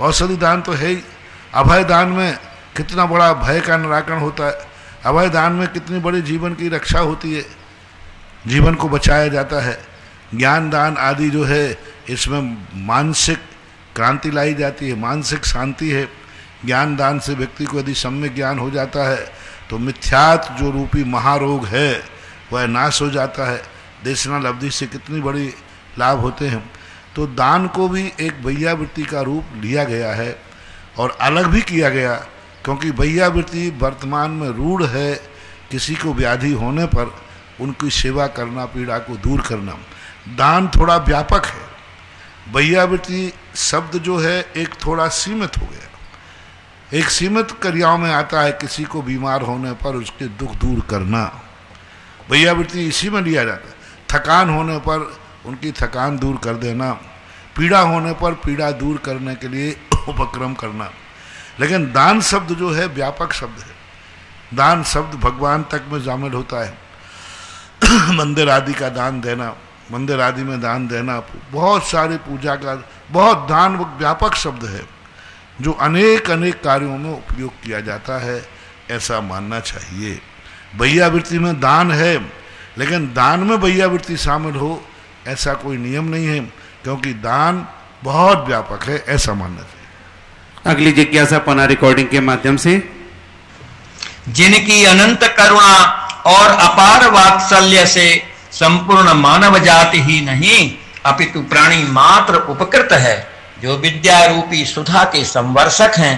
औषधि दान तो है ही। अभय दान में कितना बड़ा भय का निराकरण होता है। अभय दान में कितनी बड़ी जीवन की रक्षा होती है, जीवन को बचाया जाता है। ज्ञान दान आदि जो है, इसमें मानसिक क्रांति लाई जाती है, मानसिक शांति है। ज्ञान दान से व्यक्ति को यदि सम्यक ज्ञान हो जाता है तो मिथ्यात्व जो रूपी महारोग है वह नाश हो जाता है। देशनाल अवधि से कितनी बड़ी लाभ होते हैं। तो दान को भी एक बैयावृत्ति का रूप लिया गया है और अलग भी किया गया, क्योंकि बैयावृत्ति वर्तमान में रूढ़ है। किसी को व्याधि होने पर उनकी सेवा करना, पीड़ा को दूर करना। दान थोड़ा व्यापक है। बैयावृत्ति शब्द जो है एक थोड़ा सीमित हो गया, एक सीमित क्रियाओं में आता है। किसी को बीमार होने पर उसके दुख दूर करना, बैयावृत्ति इसी में लिया जाता है। थकान होने पर उनकी थकान दूर कर देना, पीड़ा होने पर पीड़ा दूर करने के लिए उपक्रम करना। लेकिन दान शब्द जो है व्यापक शब्द है। दान शब्द भगवान तक में शामिल होता है। मंदिर आदि का दान देना, मंदिर आदि में दान देना, बहुत सारी पूजा का, बहुत दान व्यापक शब्द है जो अनेक अनेक कार्यों में उपयोग किया जाता है, ऐसा मानना चाहिए। बैयावृत्ति में दान है, लेकिन दान में बैयावृत्ति शामिल हो ऐसा कोई नियम नहीं है। क्योंकि दान बहुत व्यापक है, ऐसा मानना चाहिए। अगली जिज्ञासा पुनः रिकॉर्डिंग के माध्यम से। जिनकी अनंत करुणा और अपार वात्सल्य से संपूर्ण मानव जाति ही नहीं अपितु प्राणी मात्र उपकृत है, जो विद्या रूपी सुधा के संवर्षक हैं,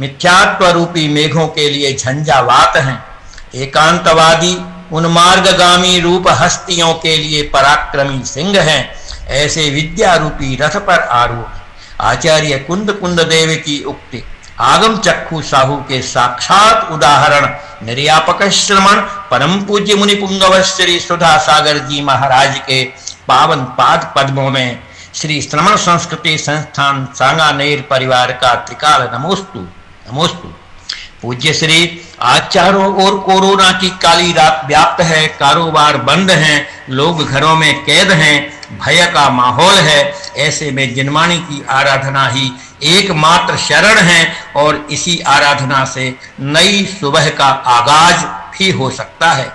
मिथ्यात्व रूपी मेघों के लिए झंझावात हैं, एकांतवादी उन्मार्गगामी रूप हस्तियों के लिए पराक्रमी सिंह हैं, ऐसे विद्या रूपी रथ पर आरूढ़ आचार्य कुंद कुंद देव की उक्ति आगम चक्षु साहू के साक्षात उदाहरण निर्यापक श्रमण परम पूज्य मुनि पुंगव श्री सुधा सागर जी महाराज के पावन पाद पद्मों में श्री श्रमण संस्कृति संस्थान सांगानेर परिवार का त्रिकाल नमोस्तु नमोस्तु। पूज्य श्री आज चारों ओर कोरोना की काली रात व्याप्त है, कारोबार बंद हैं, लोग घरों में कैद हैं, भय का माहौल है। ऐसे में जिनवाणी की आराधना ही एकमात्र शरण है और इसी आराधना से नई सुबह का आगाज भी हो सकता है।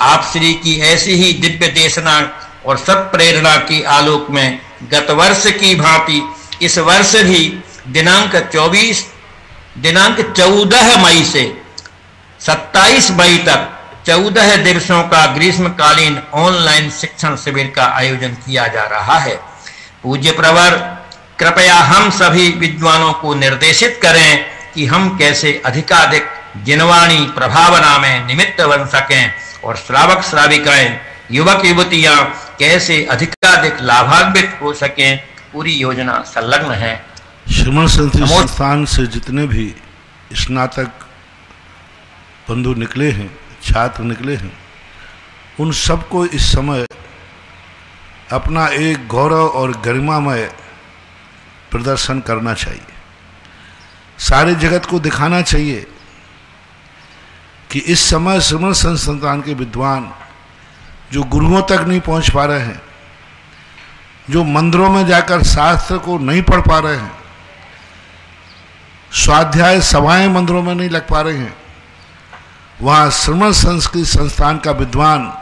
आप श्री की ऐसी ही दिव्य देशना और सत प्रेरणा के आलोक में गत वर्ष की भांति इस वर्ष भी दिनांक 14 मई से 27 मई तक 14 दिवसों का ग्रीष्मकालीन ऑनलाइन शिक्षण शिविर का आयोजन किया जा रहा है। पूज्य प्रवर कृपया हम सभी विद्वानों को निर्देशित करें कि हम कैसे अधिकाधिक जिनवाणी प्रभावना में निमित्त बन सकें और श्रावक श्राविकाएं युवक युवतियां कैसे अधिकाधिक लाभान्वित हो सकें। पूरी योजना संलग्न है। श्रमण संस्थान से जितने भी स्नातक बंधु निकले हैं, छात्र निकले हैं, उन सबको इस समय अपना एक गौरव और गरिमामय प्रदर्शन करना चाहिए। सारे जगत को दिखाना चाहिए कि इस समय श्रमण संस्थान के विद्वान जो गुरुओं तक नहीं पहुंच पा रहे हैं, जो मंदिरों में जाकर शास्त्र को नहीं पढ़ पा रहे हैं, स्वाध्याय सभाएं मंदिरों में नहीं लग पा रहे हैं, वहाँ श्रमण संस्कृत संस्थान का विद्वान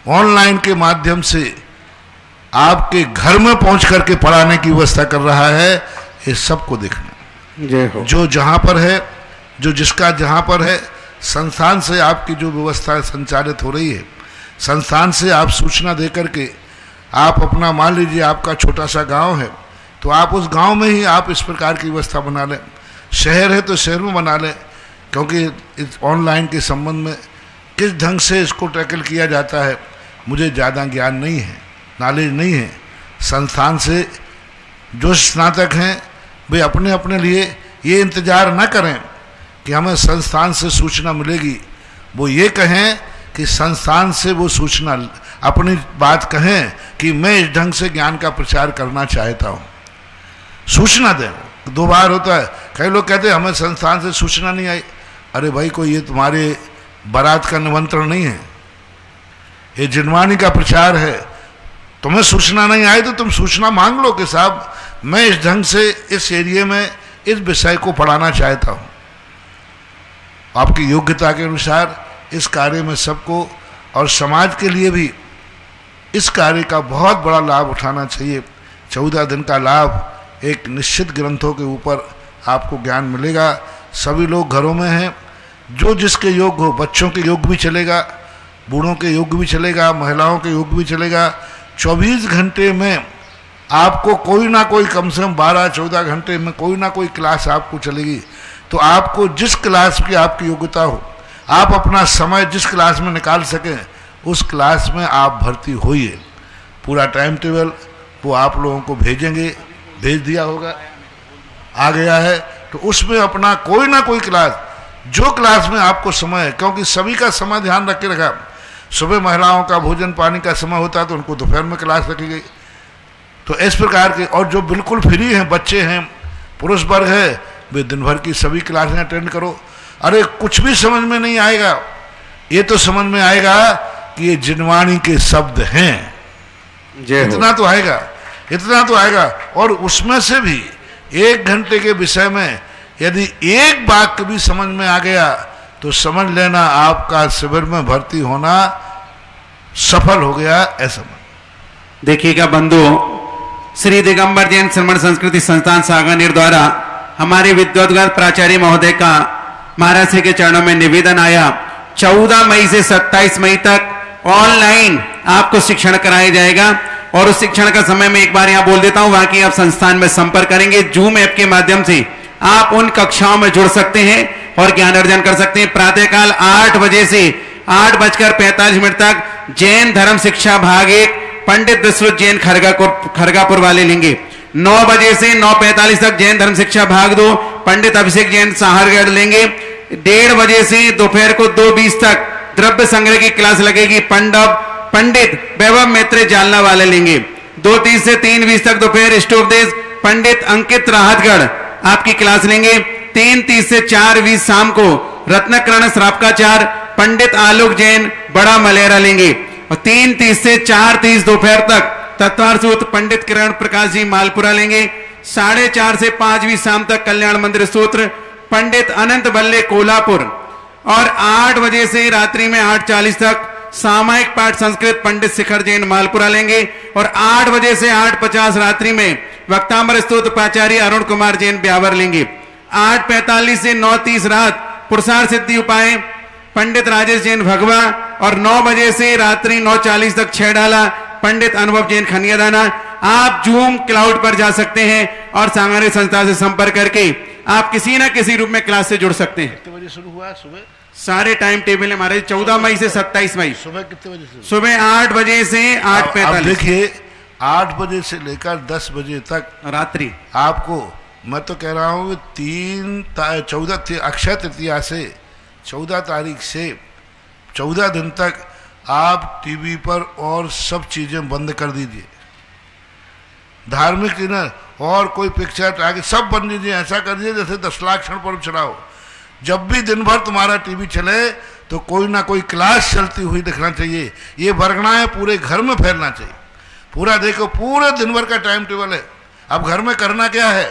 ऑनलाइन के माध्यम से आपके घर में पहुंच करके पढ़ाने की व्यवस्था कर रहा है। ये सबको देखना, जय हो। जो जहाँ पर है, जो जिसका जहाँ पर है, संस्थान से आपकी जो व्यवस्था संचालित हो रही है, संस्थान से आप सूचना दे करके आप अपना, मान लीजिए आपका छोटा सा गांव है तो आप उस गांव में ही आप इस प्रकार की व्यवस्था बना लें, शहर है तो शहर में बना लें, क्योंकि इस ऑनलाइन के संबंध में किस ढंग से इसको टैकल किया जाता है मुझे ज़्यादा ज्ञान नहीं है, नॉलेज नहीं है। संस्थान से जो स्नातक हैं वे अपने अपने लिए ये इंतज़ार न करें कि हमें संस्थान से सूचना मिलेगी, वो ये कहें कि संस्थान से वो सूचना, अपनी बात कहें कि मैं इस ढंग से ज्ञान का प्रचार करना चाहता हूँ, सूचना दें। 2 बार होता है, कई लोग कहते हैं हमें संस्थान से सूचना नहीं आई। अरे भाई, कोई ये तुम्हारे बारात का निमंत्रण नहीं है, ये जिनवाणी का प्रचार है। तुम्हें सूचना नहीं आई तो तुम सूचना मांग लो कि साहब मैं इस ढंग से इस एरिया में इस विषय को पढ़ाना चाहता हूँ। आपकी योग्यता के अनुसार इस कार्य में सबको और समाज के लिए भी इस कार्य का बहुत बड़ा लाभ उठाना चाहिए। 14 दिन का लाभ एक निश्चित ग्रंथों के ऊपर आपको ज्ञान मिलेगा। सभी लोग घरों में हैं, जो जिसके योग हो, बच्चों के योग भी चलेगा, बूढ़ों के योग भी चलेगा, महिलाओं के योग भी चलेगा। 24 घंटे में आपको कोई ना कोई, कम से कम 12-14 घंटे में कोई ना कोई क्लास आपको चलेगी। तो आपको जिस क्लास की आपकी योग्यता हो, आप अपना समय जिस क्लास में निकाल सकें उस क्लास में आप भर्ती होइए। पूरा टाइम टेबल वो आप लोगों को भेजेंगे, भेज दिया होगा, आ गया है, तो उसमें अपना कोई ना कोई क्लास, जो क्लास में आपको समय है, क्योंकि सभी का समय ध्यान रख के रखा। सुबह महिलाओं का भोजन पानी का समय होता है तो उनको दोपहर में क्लास रखी गई। तो इस प्रकार के, और जो बिल्कुल फ्री हैं, बच्चे हैं, पुरुष वर्ग है, वे दिन भर की सभी क्लासें अटेंड करो। अरे कुछ भी समझ में नहीं आएगा, ये तो समझ में आएगा कि ये जिनवाणी के शब्द हैं, इतना तो आएगा, इतना तो आएगा। और उसमें से भी 1 घंटे के विषय में यदि एक वाक्य भी समझ में आ गया तो समझ लेना आपका शिविर में भर्ती होना सफल हो गया। ऐसा देखिएगा बंधुओं, श्री दिगंबर जैन श्रमण संस्कृति संस्थान सागानेर द्वारा हमारे विद्वद्गत प्राचार्य महोदय का महाराज श्री के चरणों में निवेदन आया। 14 मई से 27 मई तक ऑनलाइन आपको शिक्षण कराया जाएगा और उस शिक्षण का समय मैं एक बार यहाँ बोल देता हूँ, बाकी आप संस्थान में संपर्क करेंगे। जूम ऐप के माध्यम से आप उन कक्षाओं में जुड़ सकते हैं और ज्ञान अर्जन कर सकते हैं। प्रातःकाल 8 बजे से 8:45 तक जैन धर्म शिक्षा भाग 1 पंडित विश्रुत जैन खरगापुर वाले लेंगे। 9 बजे से 9:45 तक जैन धर्म शिक्षा भाग 2 पंडित अभिषेक जैन साहरगढ़ लेंगे। 1:30 बजे से दोपहर को 2:20 तक द्रव्य संग्रह की क्लास लगेगी, पंडित वैभव मैत्रेय जालना वाले लेंगे। 2:30 से 3:20 तक दोपहर इष्टोपदेश पंडित अंकित राहतगढ़ आपकी क्लास लेंगे। 3:30 से 4:20 शाम को रत्नकर्ण श्रावकाचार पंडित आलोक जैन बड़ा मलेरा लेंगे। और 3:30 से 4:30 दोपहर तक तत्वारसूत पंडित किरण प्रकाश जी मालपुरा लेंगे। 4:30 से 5:20 शाम तक कल्याण मंदिर सूत्र पंडित अनंत बल्ले कोल्हापुर। और 8 बजे से रात्रि में 8:40 तक सामायिक पाठ संस्कृत पंडित शिखर जैन मालपुरा लेंगे। और 8 बजे से 8:50 रात्रि में वक्तांबर स्तोत्र प्राचार्य अरुण कुमार जैन ब्यावर लेंगे। 8:45 से 9:30 रात पुरुषार्थ सिद्धि उपाय पंडित राजेश जैन भगवा। और 9 बजे से रात्रि 9:40 तक 6 डाला पंडित अनुभव जैन खनियादाना। आप जूम क्लाउड पर जा सकते हैं और सांगानेर संस्था से संपर्क करके आप किसी न किसी रूप में क्लास से जुड़ सकते हैं। कितने बजे शुरू हुआ? सुबह सारे टाइम टेबल है हमारे 14 मई से 27 मई। सुबह कितने बजे से? सुबह 8 बजे से 8:45। देखिए 8 बजे से लेकर 10 बजे तक रात्रि आपको, मैं तो कह रहा हूँ 14 अक्षय तृतीया से 14 तारीख से 14 दिन तक आप टीवी पर और सब चीजें बंद कर दीजिए। धार्मिक डिनर और कोई पिक्चर टाके सब बंद दीजिए। ऐसा कर दीजिए जैसे 10 लाख क्षण पर्व चलाओ। जब भी दिन भर तुम्हारा टीवी चले तो कोई ना कोई क्लास चलती हुई दिखना चाहिए। ये वर्गणाएं पूरे घर में फैलना चाहिए। पूरा देखो, पूरे दिन भर का टाइम टेबल है। अब घर में करना क्या है,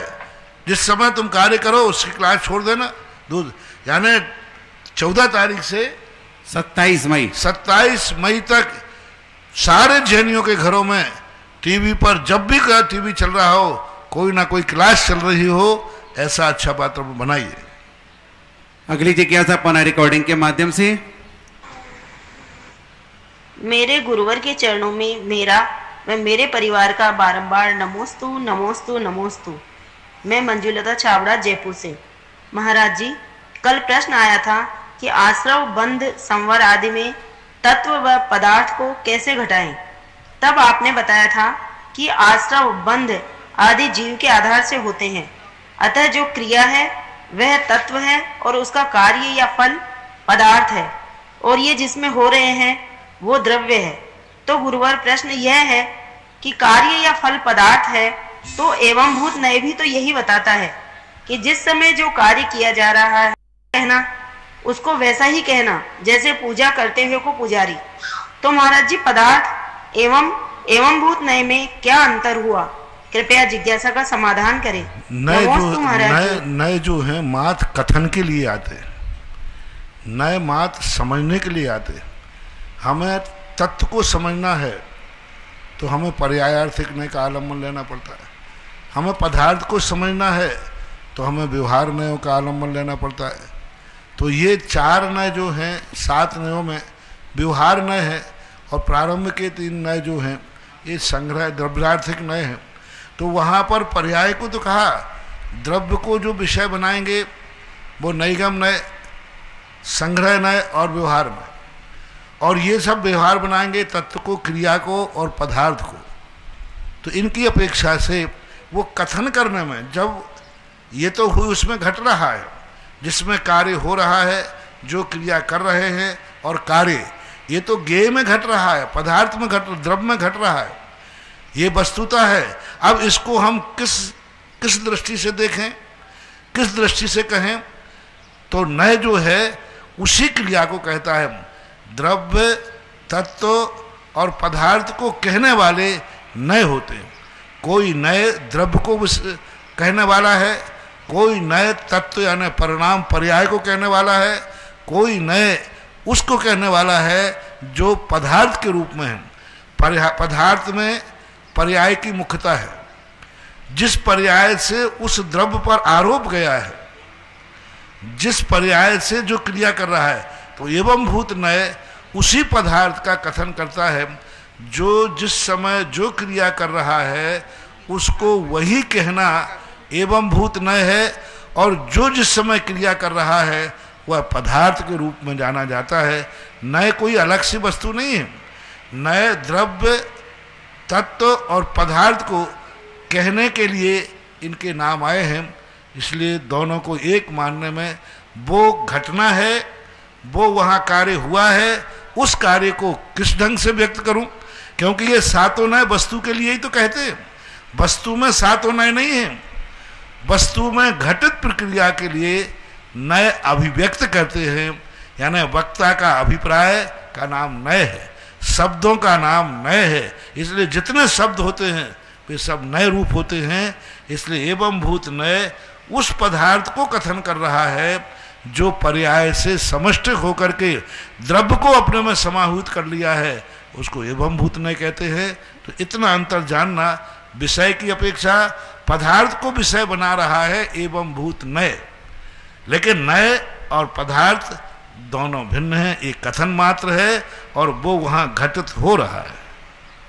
जिस समय तुम कार्य करो उसकी क्लास छोड़ देना। यानी 14 तारीख से 27 मई तक सारे जैनियों के घरों में टीवी पर जब भी टीवी चल रहा हो, कोई ना कोई क्लास चल रही हो, ऐसा अच्छा वातावरण बनाइए। अगली जिज्ञासा पुनः रिकॉर्डिंग के माध्यम से। मेरे गुरुवर के चरणों में मेरा व मेरे परिवार का बारंबार नमोस्तु नमोस्तु नमोस्तु। मैं मंजुलता छाबड़ा जयपुर से। महाराज जी, कल प्रश्न आया था कि आश्रव बंध संवर आदि में तत्व व पदार्थ को कैसे घटाएं। तब आपने बताया था कि आश्रव बंध आदि जीव के आधार से होते हैं, अतः जो क्रिया है वह तत्व है और उसका कार्य या फल पदार्थ है, और ये जिसमें हो रहे हैं वो द्रव्य है। तो गुरुवर, प्रश्न यह है कि कार्य या फल पदार्थ है तो एवं भूत नय भी तो यही बताता है कि जिस समय जो कार्य किया जा रहा है कहना उसको वैसा ही कहना जैसे पूजा करते हुए को पुजारी। तो महाराज जी, पदार्थ एवं भूत नय में क्या अंतर हुआ? कृपया जिज्ञासा का समाधान करें। नए जो है मात कथन के लिए आते, नए मात समझने के लिए आते। हमें तत्व को समझना है तो हमें पर्यायार्थिक नय का आलम्बन लेना पड़ता है। हमें पदार्थ को समझना है तो हमें व्यवहार नयों का आलम्बन लेना पड़ता है। तो ये 4 नय जो हैं 7 नयों में व्यवहार नय है और प्रारंभ के 3 नय जो हैं ये संग्रह द्रव्यार्थिक नय है। तो वहाँ पर पर्याय को तो कहा, द्रव्य को जो विषय बनाएंगे वो नैगम नय, संग्रह नय और व्यवहार नय, और ये सब व्यवहार बनाएंगे तत्व को, क्रिया को और पदार्थ को। तो इनकी अपेक्षा से वो कथन करने में, जब ये तो हुई उसमें घट रहा है, जिसमें कार्य हो रहा है, जो क्रिया कर रहे हैं और कार्य, ये तो ज्ञेय में घट रहा है, पदार्थ में घट, द्रव्य में घट रहा है, ये वस्तुता है। अब इसको हम किस दृष्टि से देखें, किस दृष्टि से कहें, तो नय जो है उसी क्रिया को कहता है। द्रव्य, तत्व और पदार्थ को कहने वाले नय होते हैं। कोई नए द्रव्य को कहने वाला है, कोई नए तत्व यानी परिणाम पर्याय को कहने वाला है, कोई नए उसको कहने वाला है जो पदार्थ के रूप में है। पदार्थ में पर्याय की मुख्यता है, जिस पर्याय से उस द्रव्य पर आरोप गया है, जिस पर्याय से जो क्रिया कर रहा है, तो एवं भूत नय उसी पदार्थ का कथन करता है जो जिस समय जो क्रिया कर रहा है उसको वही कहना एवं भूत नय है, और जो जिस समय क्रिया कर रहा है वह पदार्थ के रूप में जाना जाता है। नय कोई अलग सी वस्तु नहीं है। नय द्रव्य, तत्व और पदार्थ को कहने के लिए इनके नाम आए हैं, इसलिए दोनों को एक मानने में वो घटना है, वो वहाँ कार्य हुआ है, उस कार्य को किस ढंग से व्यक्त करूं, क्योंकि ये सातों नय वस्तु के लिए ही तो कहते हैं। वस्तु में सातों नय नहीं है, वस्तु में घटित प्रक्रिया के लिए नय अभिव्यक्त करते हैं, यानी वक्ता का अभिप्राय का नाम नय है, शब्दों का नाम नय है। इसलिए जितने शब्द होते हैं वे सब नए रूप होते हैं। इसलिए एवं भूत नय उस पदार्थ को कथन कर रहा है जो पर्याय से समष्टि होकर के द्रव्य को अपने में समाहित कर लिया है, उसको एवं भूत नय कहते हैं। तो इतना अंतर जानना, विषय की अपेक्षा पदार्थ को विषय बना रहा है एवं भूत नय, लेकिन नय और पदार्थ दोनों भिन्न हैं, एक कथन मात्र है और वो वहां घटित हो रहा है।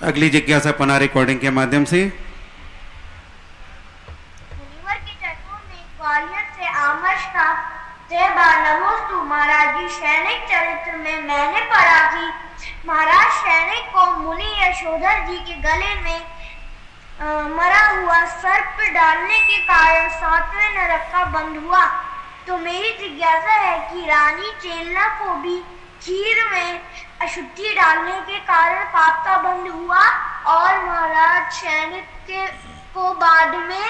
अगली जिज्ञासा पुनः रिकॉर्डिंग के माध्यम से। मुनिवर के चरणों में ग्वालियर से आमर्श था नमोस्तु। महाराज जी, सैनिक चरित्र में मैंने पढ़ा कि महाराज सैनिक को मुनि यशोधर जी के गले में मरा हुआ सर्प डालने के कारण 7वें नरक का बंध हुआ। तो मेरी जिज्ञासा है कि रानी चेलना को भी खीर में अशुद्धि डालने के कारण पाप का बंध हुआ, और महाराज सैनिक को बाद में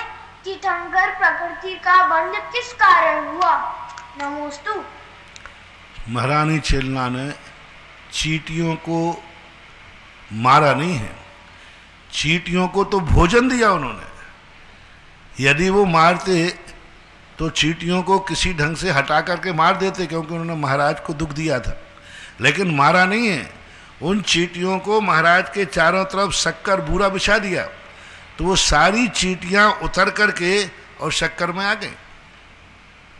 तीर्थंकर प्रकृति का बंध किस कारण हुआ? नमोस्तु। महारानी चेलना ने चींटियों को मारा नहीं है, चींटियों को तो भोजन दिया उन्होंने। यदि वो मारते तो चींटियों को किसी ढंग से हटा करके मार देते, क्योंकि उन्होंने महाराज को दुख दिया था, लेकिन मारा नहीं है। उन चींटियों को महाराज के चारों तरफ शक्कर बूरा बिछा दिया, तो वो सारी चींटियां उतर करके और शक्कर में आ गई,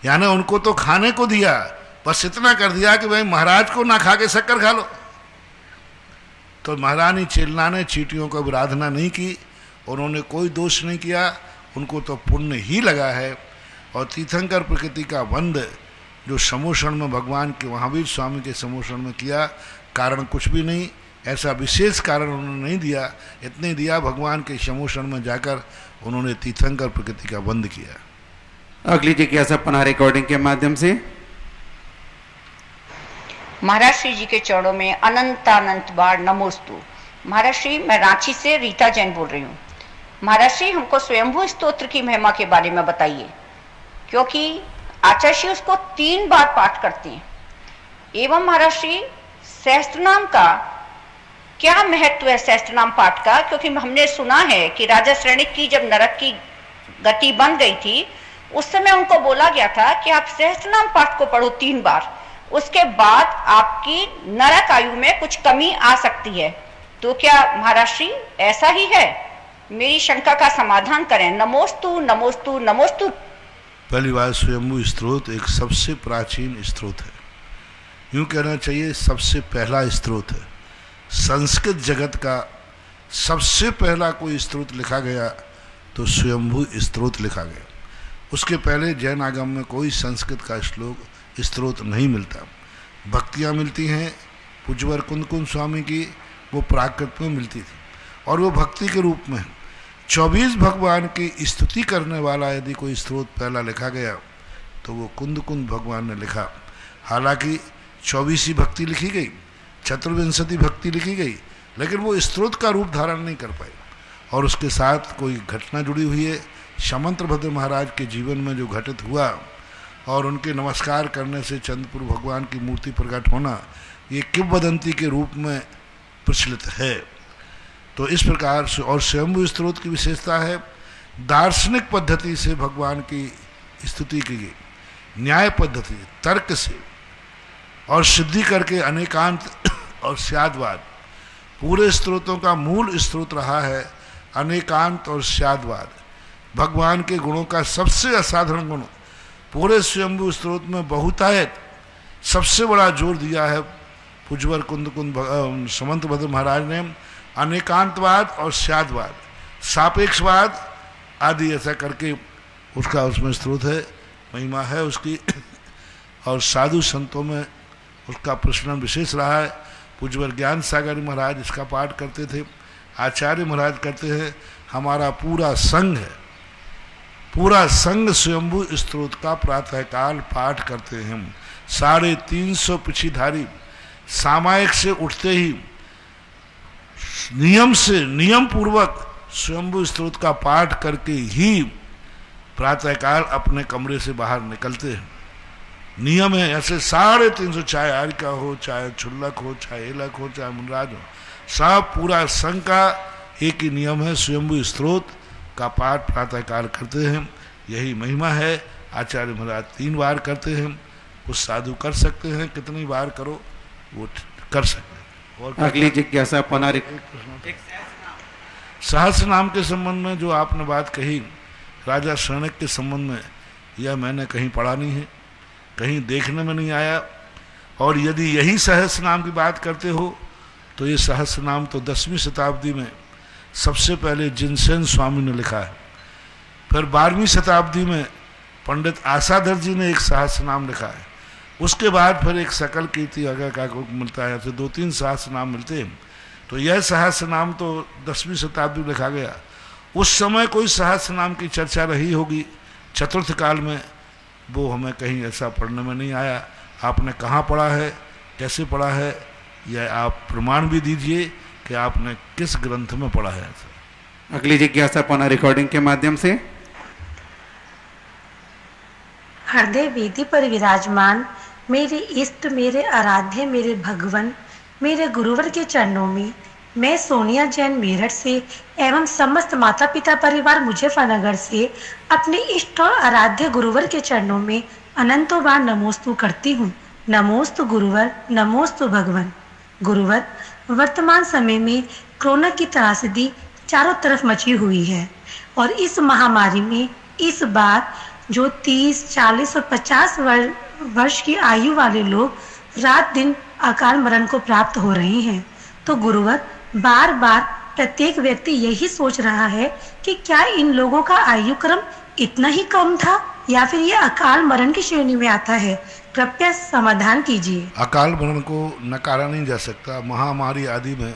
यानी उनको तो खाने को दिया, बस इतना कर दिया कि भाई महाराज को ना खा के शक्कर खा लो। तो महारानी चेलना ने चींटियों को आराधना नहीं की, उन्होंने कोई दोष नहीं किया, उनको तो पुण्य ही लगा है। और तीर्थंकर प्रकृति का बंध जो समोषण में भगवान के महावीर स्वामी के समोषण में किया, कारण कुछ भी नहीं, ऐसा विशेष कारण उन्होंने नहीं दिया, इतने दिया भगवान के समोषण में जाकर उन्होंने तीर्थंकर प्रकृति का बंध किया। अगली जिज्ञासा पुनः रिकॉर्डिंग के माध्यम से। महाराज श्री जी के चरणों में अनंत बार नमोस्तु। महाराज श्री, मैं रांची से रीता जैन बोल रही हूँ। महाराज श्री, हमको स्वयंभू स्तोत्र की महिमा के बारे में बताइए, क्योंकि आचार्य श्री उसको 3 बार पाठ करते हैं। एवं महाराज श्री, सहस्त्रनाम का क्या महत्व है सहस्त्रनाम पाठ का? क्योंकि हमने सुना है कि राजा श्रेणिक की जब नरक की गति बन गई थी, उस समय उनको बोला गया था कि आप सहस्त्रनाम पाठ को पढ़ो 3 बार, उसके बाद आपकी नरक आयु में कुछ कमी आ सकती है। तो क्या महाराज श्री ऐसा ही है? मेरी शंका का समाधान करें। नमोस्तु नमोस्तु नमोस्तु। पहली बात, स्वयंभू स्त्रोत एक सबसे प्राचीन स्त्रोत है, यूं कहना चाहिए सबसे पहला स्त्रोत है। संस्कृत जगत का सबसे पहला कोई स्त्रोत लिखा गया तो स्वयंभू स्त्रोत लिखा गया। उसके पहले जैन आगम में कोई संस्कृत का श्लोक स्त्रोत नहीं मिलता। भक्तियाँ मिलती हैं पूज्यवर कुंद स्वामी की, वो प्राकृत में मिलती थी, और वो भक्ति के रूप में 24 भगवान की स्तुति करने वाला यदि कोई स्त्रोत पहला लिखा गया तो वो कुंद भगवान ने लिखा। हालांकि 24 ही भक्ति लिखी गई, 24 भक्ति लिखी गई, लेकिन वो स्त्रोत का रूप धारण नहीं कर पाई। और उसके साथ कोई घटना जुड़ी हुई है, शमंत्रभद्र महाराज के जीवन में जो घटित हुआ और उनके नमस्कार करने से चंद्रपुर भगवान की मूर्ति प्रकट होना, ये किंवदंती के रूप में प्रचलित है। तो इस प्रकार से, और स्वयंभू स्त्रोत की विशेषता है दार्शनिक पद्धति से भगवान की स्तुति की गई, न्याय पद्धति तर्क से, और सिद्धि करके अनेकांत और स्यादवाद। पूरे स्त्रोतों का मूल स्त्रोत रहा है अनेकांत और स्यादवाद, भगवान के गुणों का सबसे असाधारण गुण पूरे स्वयंभू स्त्रोत में बहुतायत सबसे बड़ा जोर दिया है पूज्यवर कुंद समंत भद्र महाराज ने। अनेकांतवाद और स्यादवाद, सापेक्षवाद आदि ऐसा करके उसका उसमें स्त्रोत है, महिमा है उसकी। और साधु संतों में उसका प्रश्न विशेष रहा है। पूज्यवर ज्ञान सागर महाराज इसका पाठ करते थे, आचार्य महाराज करते हैं। हमारा पूरा संघ है, पूरा संघ स्वयंभू स्त्रोत का प्रातःकाल पाठ करते हैं। 350 पिछीधारी सामायिक से उठते ही नियम पूर्वक स्वयंभू स्त्रोत का पाठ करके ही प्रातःकाल अपने कमरे से बाहर निकलते हैं। नियम है ऐसे 350, चाहे आर्यका हो, चाहे छुल्लक हो, चाहे एलक हो, चाहे मुनराज हो, सब पूरा संघ का एक ही नियम है, स्वयंभू स्त्रोत का पाठ प्रातःकाल करते हैं। यही महिमा है। आचार्य महाराज 3 बार करते हैं, कुछ साधु कर सकते हैं, कितनी बार करो वो कर सकते हैं। और अगली जिज्ञासा सहस्र नाम के संबंध में जो आपने बात कही राजा शरणक के संबंध में, यह मैंने कहीं पढ़ा नहीं है, कहीं देखने में नहीं आया। और यदि यही सहस्र नाम की बात करते हो तो ये सहस्र नाम तो 10वीं शताब्दी में सबसे पहले जिनसेन स्वामी ने लिखा है। फिर 12वीं शताब्दी में पंडित आसाधर जी ने एक सहस्र नाम लिखा है। उसके बाद फिर एक सकल कीर्ति आगे का मिलता है, ऐसे 2-3 सहस्र नाम मिलते हैं। तो यह सहस्र नाम तो 10वीं शताब्दी में लिखा गया। उस समय कोई सहस्र नाम की चर्चा रही होगी चतुर्थ काल में, वो हमें कहीं ऐसा पढ़ने में नहीं आया। आपने कहाँ पढ़ा है, कैसे पढ़ा है, यह आप प्रमाण भी दीजिए कि आपने किस ग्रंथ में पढ़ा है। अगली जिज्ञासा पुनः रिकॉर्डिंग के माध्यम से। हृदय वेदी पर विराजमान मेरे इष्ट, मेरे आराध्य, मेरे भगवन, मेरे गुरुवर के चरणों में मैं सोनिया जैन मेरठ से एवं समस्त माता पिता परिवार मुजफ्फरनगर से अपने इष्ट और आराध्य गुरुवर के चरणों में अनंतों बार नमोस्तु करती हूँ। नमोस्तु गुरुवर, नमोस्तु भगवन। गुरुवर, वर्तमान समय में कोरोना की त्रासदी चारों तरफ मची हुई है और इस महामारी में इस बार जो 30, 40 और 50 वर्ष की आयु वाले लोग रात दिन अकाल मरण को प्राप्त हो रहे हैं, तो गुरुवर बार बार प्रत्येक व्यक्ति यही सोच रहा है कि क्या इन लोगों का आयु क्रम इतना ही कम था या फिर ये अकाल मरण की श्रेणी में आता है। कृपया समाधान कीजिए। अकाल मरण को नकारा नहीं जा सकता। महामारी आदि में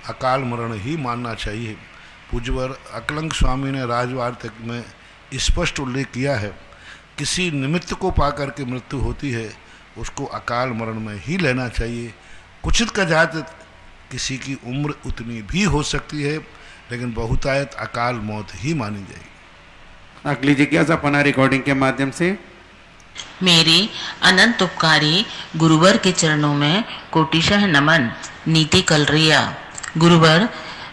अकाल मरण ही मानना चाहिए। पूज्यवर अकलंक स्वामी ने राजवार्तिक में स्पष्ट उल्लेख किया है, किसी निमित्त को पाकर के मृत्यु होती है उसको अकाल मरण में ही लेना चाहिए। कुचित का जात किसी की उम्र उतनी भी हो सकती है, लेकिन बहुतायत अकाल मौत ही मानी जाएगी। अगली जिज्ञासा पुनः रिकॉर्डिंग के माध्यम से। मेरे अनंत उपकारी गुरुवर के चरणों में कोटिशः नमन। नीति कलरिया। गुरुवर,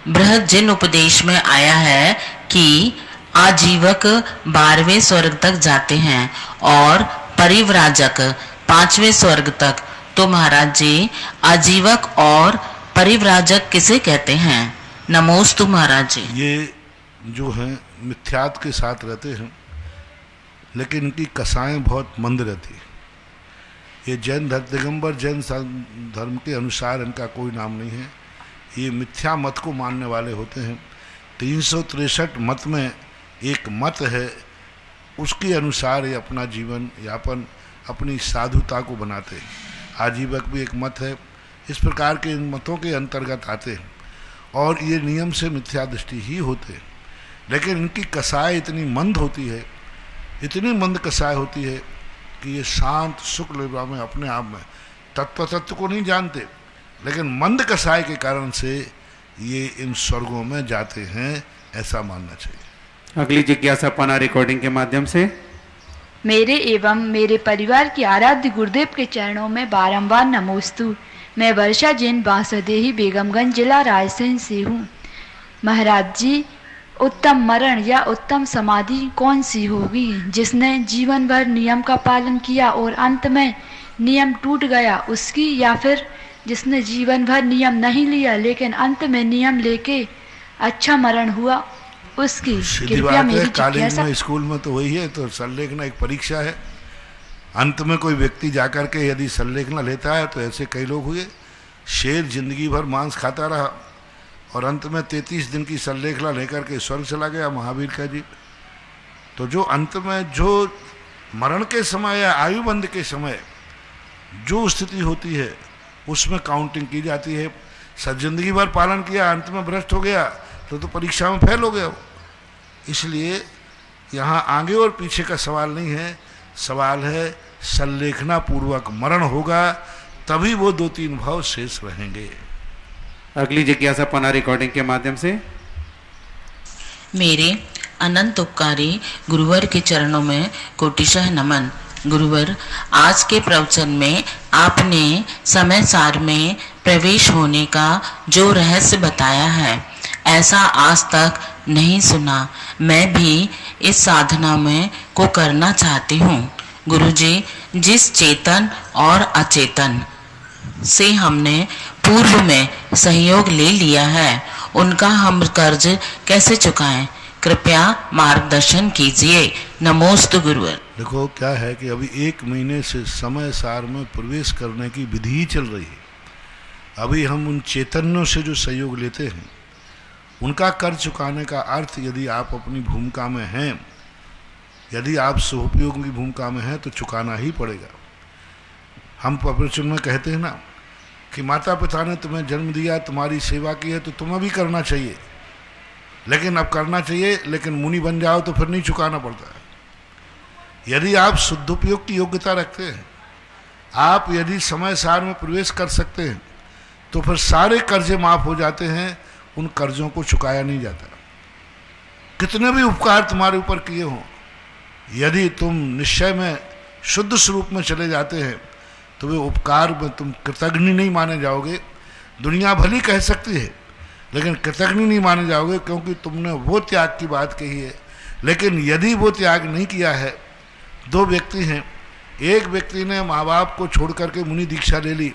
बृहद जिन उपदेश में आया है कि आजीवक 12वें स्वर्ग तक जाते हैं और परिव्राजक 5वें स्वर्ग तक, तो महाराज जी आजीवक और परिव्राजक किसे कहते हैं? नमोस्तु महाराज जी। ये जो हैं मिथ्यात के साथ रहते हैं, लेकिन इनकी कसाएं बहुत मंद रहती है। ये जैन दिगंबर जैन धर्म के अनुसार इनका कोई नाम नहीं है। ये मिथ्या मत को मानने वाले होते हैं। 363 मत में एक मत है, उसके अनुसार ये अपना जीवन यापन अपनी साधुता को बनाते हैं। आजीवक भी एक मत है। इस प्रकार के इन मतों के अंतर्गत आते हैं और ये नियम से मिथ्या दृष्टि ही होते हैं, लेकिन इनकी कसाई इतनी मंद होती है, इतनी मंद कसाई होती है कि ये शांत सुख लेवा में अपने आप में तत्व को नहीं जानते, लेकिन मंद कसाई के कारण से ये इन स्वर्गों में जाते हैं, ऐसा मानना चाहिए। अगली जिज्ञासा पुनः रिकॉर्डिंग के माध्यम से। मेरे एवं मेरे परिवार के आराध्य गुरुदेव के चरणों में बारंबार नमोस्तु। मैं वर्षा जैन बांसदेही बेगमगंज जिला रायसेन से हूँ। महाराज जी, उत्तम मरण या उत्तम समाधि कौन सी होगी जिसने जीवन भर नियम का पालन किया और अंत में नियम टूट गया उसकी, या फिर जिसने जीवन भर नियम नहीं लिया लेकिन अंत में नियम लेके अच्छा मरण हुआ? उसकी सीधी कृपया बात मेरी है, कॉलेज जिज्ञासा में स्कूल में तो वही है। तो संलेखना एक परीक्षा है। अंत में कोई व्यक्ति जाकर के यदि संलेखना लेता है, तो ऐसे कई लोग हुए, शेर जिंदगी भर मांस खाता रहा और अंत में 33 दिन की संलेखना लेकर के स्वर्ग चला गया, महावीर का जी। तो जो अंत में जो मरण के समय या आयुबंध के समय जो स्थिति होती है, उसमें काउंटिंग की जाती है। सब जिंदगी भर पालन किया, अंत में भ्रष्ट हो गया तो परीक्षा में फेल हो गया वो। इसलिए यहाँ आगे और पीछे का सवाल नहीं है, सवाल है संलेखना पूर्वक मरण होगा, तभी वो 2-3 भाव शेष रहेंगे। अगली जिज्ञासा पुनः रिकॉर्डिंग के माध्यम से। मेरे अनंत उपकारी गुरुवर के चरणों में कोटिशः नमन। गुरुवर, आज के प्रवचन में आपने समय सार में प्रवेश होने का जो रहस्य बताया है, ऐसा आज तक नहीं सुना। मैं भी इस साधना में को करना चाहती हूँ। गुरुजी, जिस चेतन और अचेतन से हमने पूर्व में सहयोग ले लिया है, उनका हम कर्ज कैसे चुकाएं? कृपया मार्गदर्शन कीजिए। नमोस्तु गुरुवर। देखो क्या है कि अभी 1 महीने से समय सार में प्रवेश करने की विधि ही चल रही है। अभी हम उन चैतन्यों से जो सहयोग लेते हैं, उनका कर्ज चुकाने का अर्थ, यदि आप अपनी भूमिका में हैं, यदि आप सहुपयोग की भूमिका में हैं, तो चुकाना ही पड़ेगा। हम प्रवचन में कहते हैं ना कि माता पिता ने तुम्हें जन्म दिया, तुम्हारी सेवा की है, तो तुम्हें भी करना चाहिए। लेकिन अब करना चाहिए, लेकिन मुनि बन जाओ तो फिर नहीं चुकाना पड़ता है। यदि आप शुद्धोपयोग की योग्यता रखते हैं, आप यदि समय सार में प्रवेश कर सकते हैं, तो फिर सारे कर्जे माफ हो जाते हैं, उन कर्जों को चुकाया नहीं जाता। कितने भी उपकार तुम्हारे ऊपर किए हों, यदि तुम निश्चय में शुद्ध स्वरूप में चले जाते हैं, तो वे उपकार में तुम कृतज्ञ नहीं माने जाओगे। दुनिया भली कह सकती है, लेकिन कृतज्ञ नहीं माने जाओगे, क्योंकि तुमने वो त्याग की बात कही है। लेकिन यदि वो त्याग नहीं किया है, 2 व्यक्ति हैं, एक व्यक्ति ने माँ बाप को छोड़ करके मुनि दीक्षा ले ली,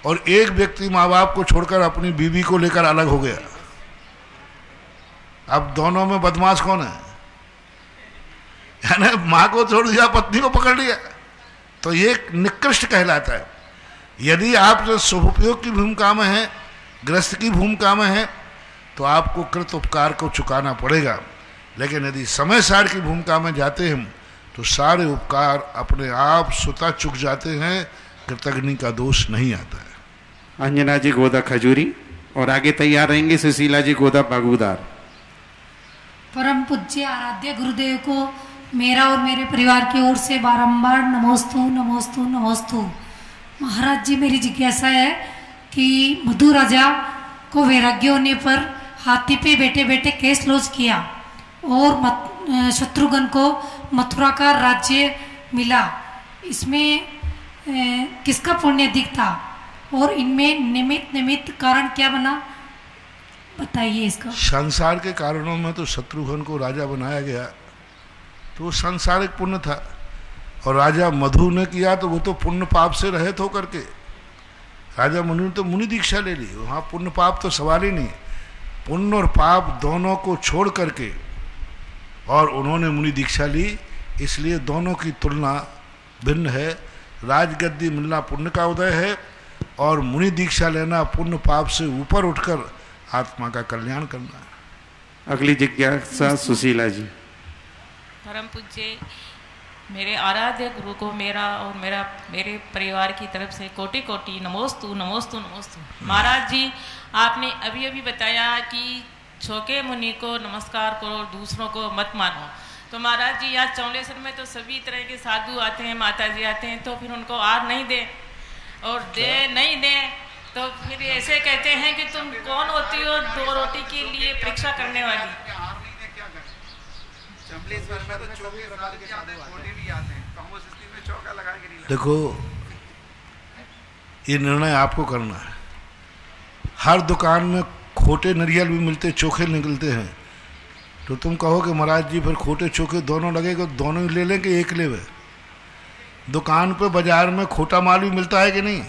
और एक व्यक्ति माँ बाप को छोड़कर अपनी बीवी को लेकर अलग हो गया। अब दोनों में बदमाश कौन है? यानी माँ को छोड़ दिया, पत्नी को पकड़ लिया, तो ये निकृष्ट कहलाता है। यदि आप जो शुभोपयोग की भूमिका में हैं, गृहस्थ की भूमिका में हैं, तो आपको कृत उपकार को चुकाना पड़ेगा। लेकिन यदि समय सार की भूमिका में जाते हैं, तो सारे उपकार अपने आप स्वतः चुक जाते हैं, कृतज्ञ का दोष नहीं आता है। अंजना जी गोदा खजूरी, और आगे तैयार रहेंगे सुशीला जी गोदा बागुदार। परम पूज्य आराध्य गुरुदेव को मेरा और मेरे परिवार की ओर से बारंबार नमोस्तु नमोस्तु नमोस्तु। महाराज जी, मेरी जिज्ञासा है कि मधु राजा को वैराग्य होने पर हाथी पे बैठे बैठे केस लॉन्च किया, और शत्रुघ्न को मथुरा का राज्य मिला। इसमें किसका पुण्य अधिक था, और इनमें निमित्त कारण क्या बना, बताइए इसका। संसार के कारणों में तो शत्रुघ्न को राजा बनाया गया, तो वो सांसारिक पुण्य था। और राजा मधु ने किया तो वो तो पुण्य पाप से रहित होकर के, राजा मनु ने तो मुनि दीक्षा ले ली, वहाँ पुण्य पाप तो सवाल ही नहीं। पुण्य और पाप दोनों को छोड़ करके और उन्होंने मुनि दीक्षा ली, इसलिए दोनों की तुलना भिन्न है। राजगद्दी मिलना पुण्य का उदय है, और मुनि दीक्षा लेना पुण्य पाप से ऊपर उठकर आत्मा का कल्याण करना है। अगली जिज्ञासा सुशीला जी। परम पूज्य मेरे आराध्य गुरु को मेरा और मेरे परिवार की तरफ से कोटि कोटि नमोस्तु नमोस्तु नमोस्तु। महाराज जी, आपने अभी अभी बताया कि छोके मुनि को नमस्कार करो, दूसरों को मत मानो। तो महाराज जी, यहाँ चौलेश्वर में तो सभी तरह के साधु आते हैं, माता जी आते हैं, तो फिर उनको आर नहीं दे, और दे नहीं दे तो फिर ऐसे कहते हैं कि तुम कौन होती हो 2 रोटी के लिए परीक्षा करने वाली। देखो, ये निर्णय आपको करना है। हर दुकान में खोटे नारियल भी मिलते, चोखे निकलते हैं, तो तुम कहो कि महाराज जी फिर खोटे चोखे दोनों लगेगा, दोनों ही ले लें कि एक ले? दुकान पे बाजार में खोटा माल भी मिलता है कि नहीं?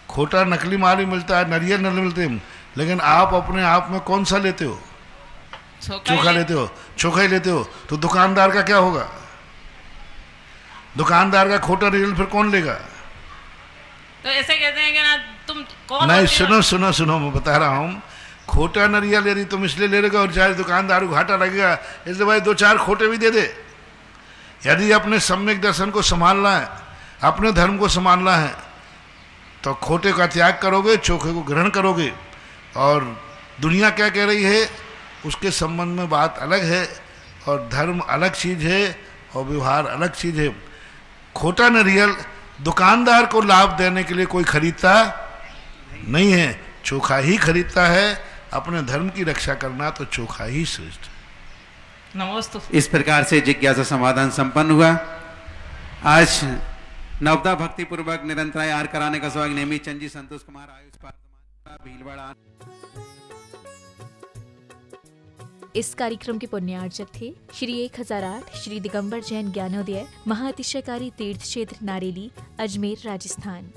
खोटा नकली माल भी मिलता है, नारियल नहीं मिलते, लेकिन आप अपने आप में कौन सा लेते हो? चोखा लेते हो, चोखा ही लेते हो, तो दुकानदार का क्या होगा? दुकानदार का खोटा नारियल फिर कौन लेगा? तो ऐसे कहते हैं कि ना तुम कौन? नहीं, सुनो सुनो सुनो, मैं बता रहा हूँ, खोटा नारियल यदि तुम इसलिए ले लेगा और चाहे दुकानदार को घाटा लगेगा, इसलिए भाई 2-4 खोटे भी दे दे। यदि अपने सम्यक दर्शन को संभालना है, अपने धर्म को संभालना है, तो खोटे का त्याग करोगे, चोखे को ग्रहण करोगे। और दुनिया क्या कह रही है उसके संबंध में बात अलग है, और धर्म अलग चीज़ है और व्यवहार अलग चीज़ है। खोटा नारियल दुकानदार को लाभ देने के लिए कोई खरीदता नहीं है, चोखा ही खरीदता है। अपने धर्म की रक्षा करना तो चोखा ही श्रेष्ठ। नमस्ते। इस प्रकार से जिज्ञासा समाधान संपन्न हुआ। आज नवदा भक्ति पूर्वक निरंतराय आर कराने का सौभाग्य नेमी चंद जी, संतोष कुमार, आयुष पार्थ, भीलवाड़ा। इस कार्यक्रम के पुण्यार्चक थे श्री 1008 श्री दिगंबर जैन ज्ञानोदय महाअतिशयकारी तीर्थ क्षेत्र नारेली, अजमेर, राजस्थान।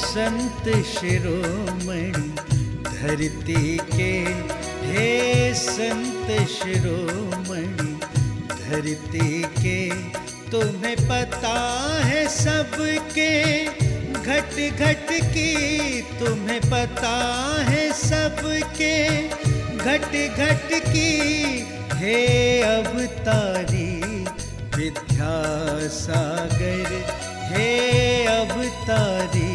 संत शिरोमणि धरती के, हे संत शिरोमणि धरती के, तुम्हें पता है सबके घट घट की, तुम्हें पता है सबके घट घट की। हे अवतारी विद्यासागर, हे अवतारी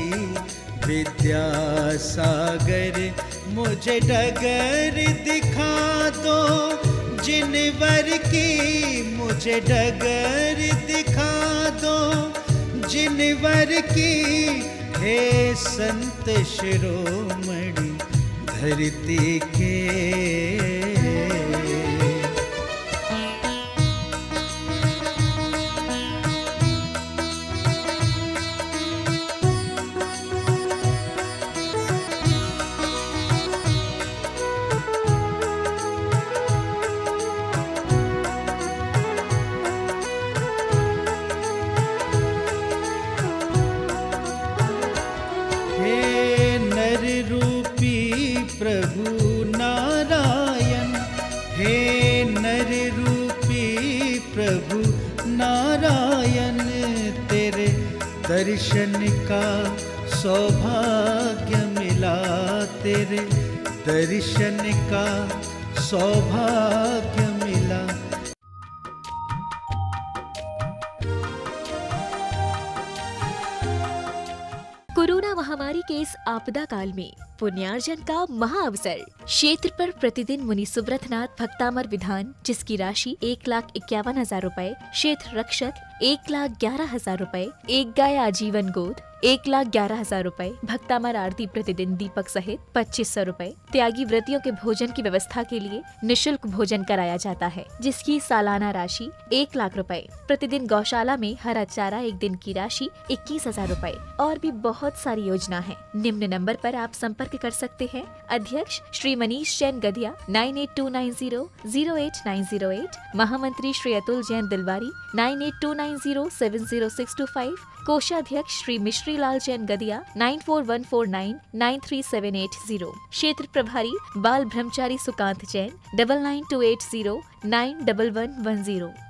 विद्यासागर, मुझे डगर दिखा दो जिनवर की, मुझे डगर दिखा दो जिनवर की। हे संत शिरोमणि धरती के। प्रभु नारायण, हे नर रूपी प्रभु नारायण, तेरे दर्शन का सौभाग्य मिला, तेरे दर्शन का सौभाग्य मिला। कोरोना महामारी के इस आपदा काल में पुण्यार्जन का महाअवसर। क्षेत्र पर प्रतिदिन मुनि सुब्रतनाथ भक्तामर विधान, जिसकी राशि 1,51,000 रुपए, क्षेत्र रक्षक 1,11,000 रुपए, एक गाय आजीवन गोद 1,11,000 रुपए, भक्तामर आरती प्रतिदिन दीपक सहित 2,500 रुपए। त्यागी व्रतियों के भोजन की व्यवस्था के लिए निशुल्क भोजन कराया जाता है, जिसकी सालाना राशि 1 लाख रुपए। प्रतिदिन गौशाला में हरा चारा एक दिन की राशि 21,000 रुपए। और भी बहुत सारी योजना है। निम्न नंबर पर आप संपर्क कर सकते हैं। अध्यक्ष श्री मनीष जैन गधिया 9829008908, महामंत्री श्री अतुल जैन दिलवारी 9829070625, कोषाध्यक्ष श्री मिश्री लाल जैन गदिया 9414993780। क्षेत्र प्रभारी बाल ब्रह्मचारी सुकांत जैन 9928091110।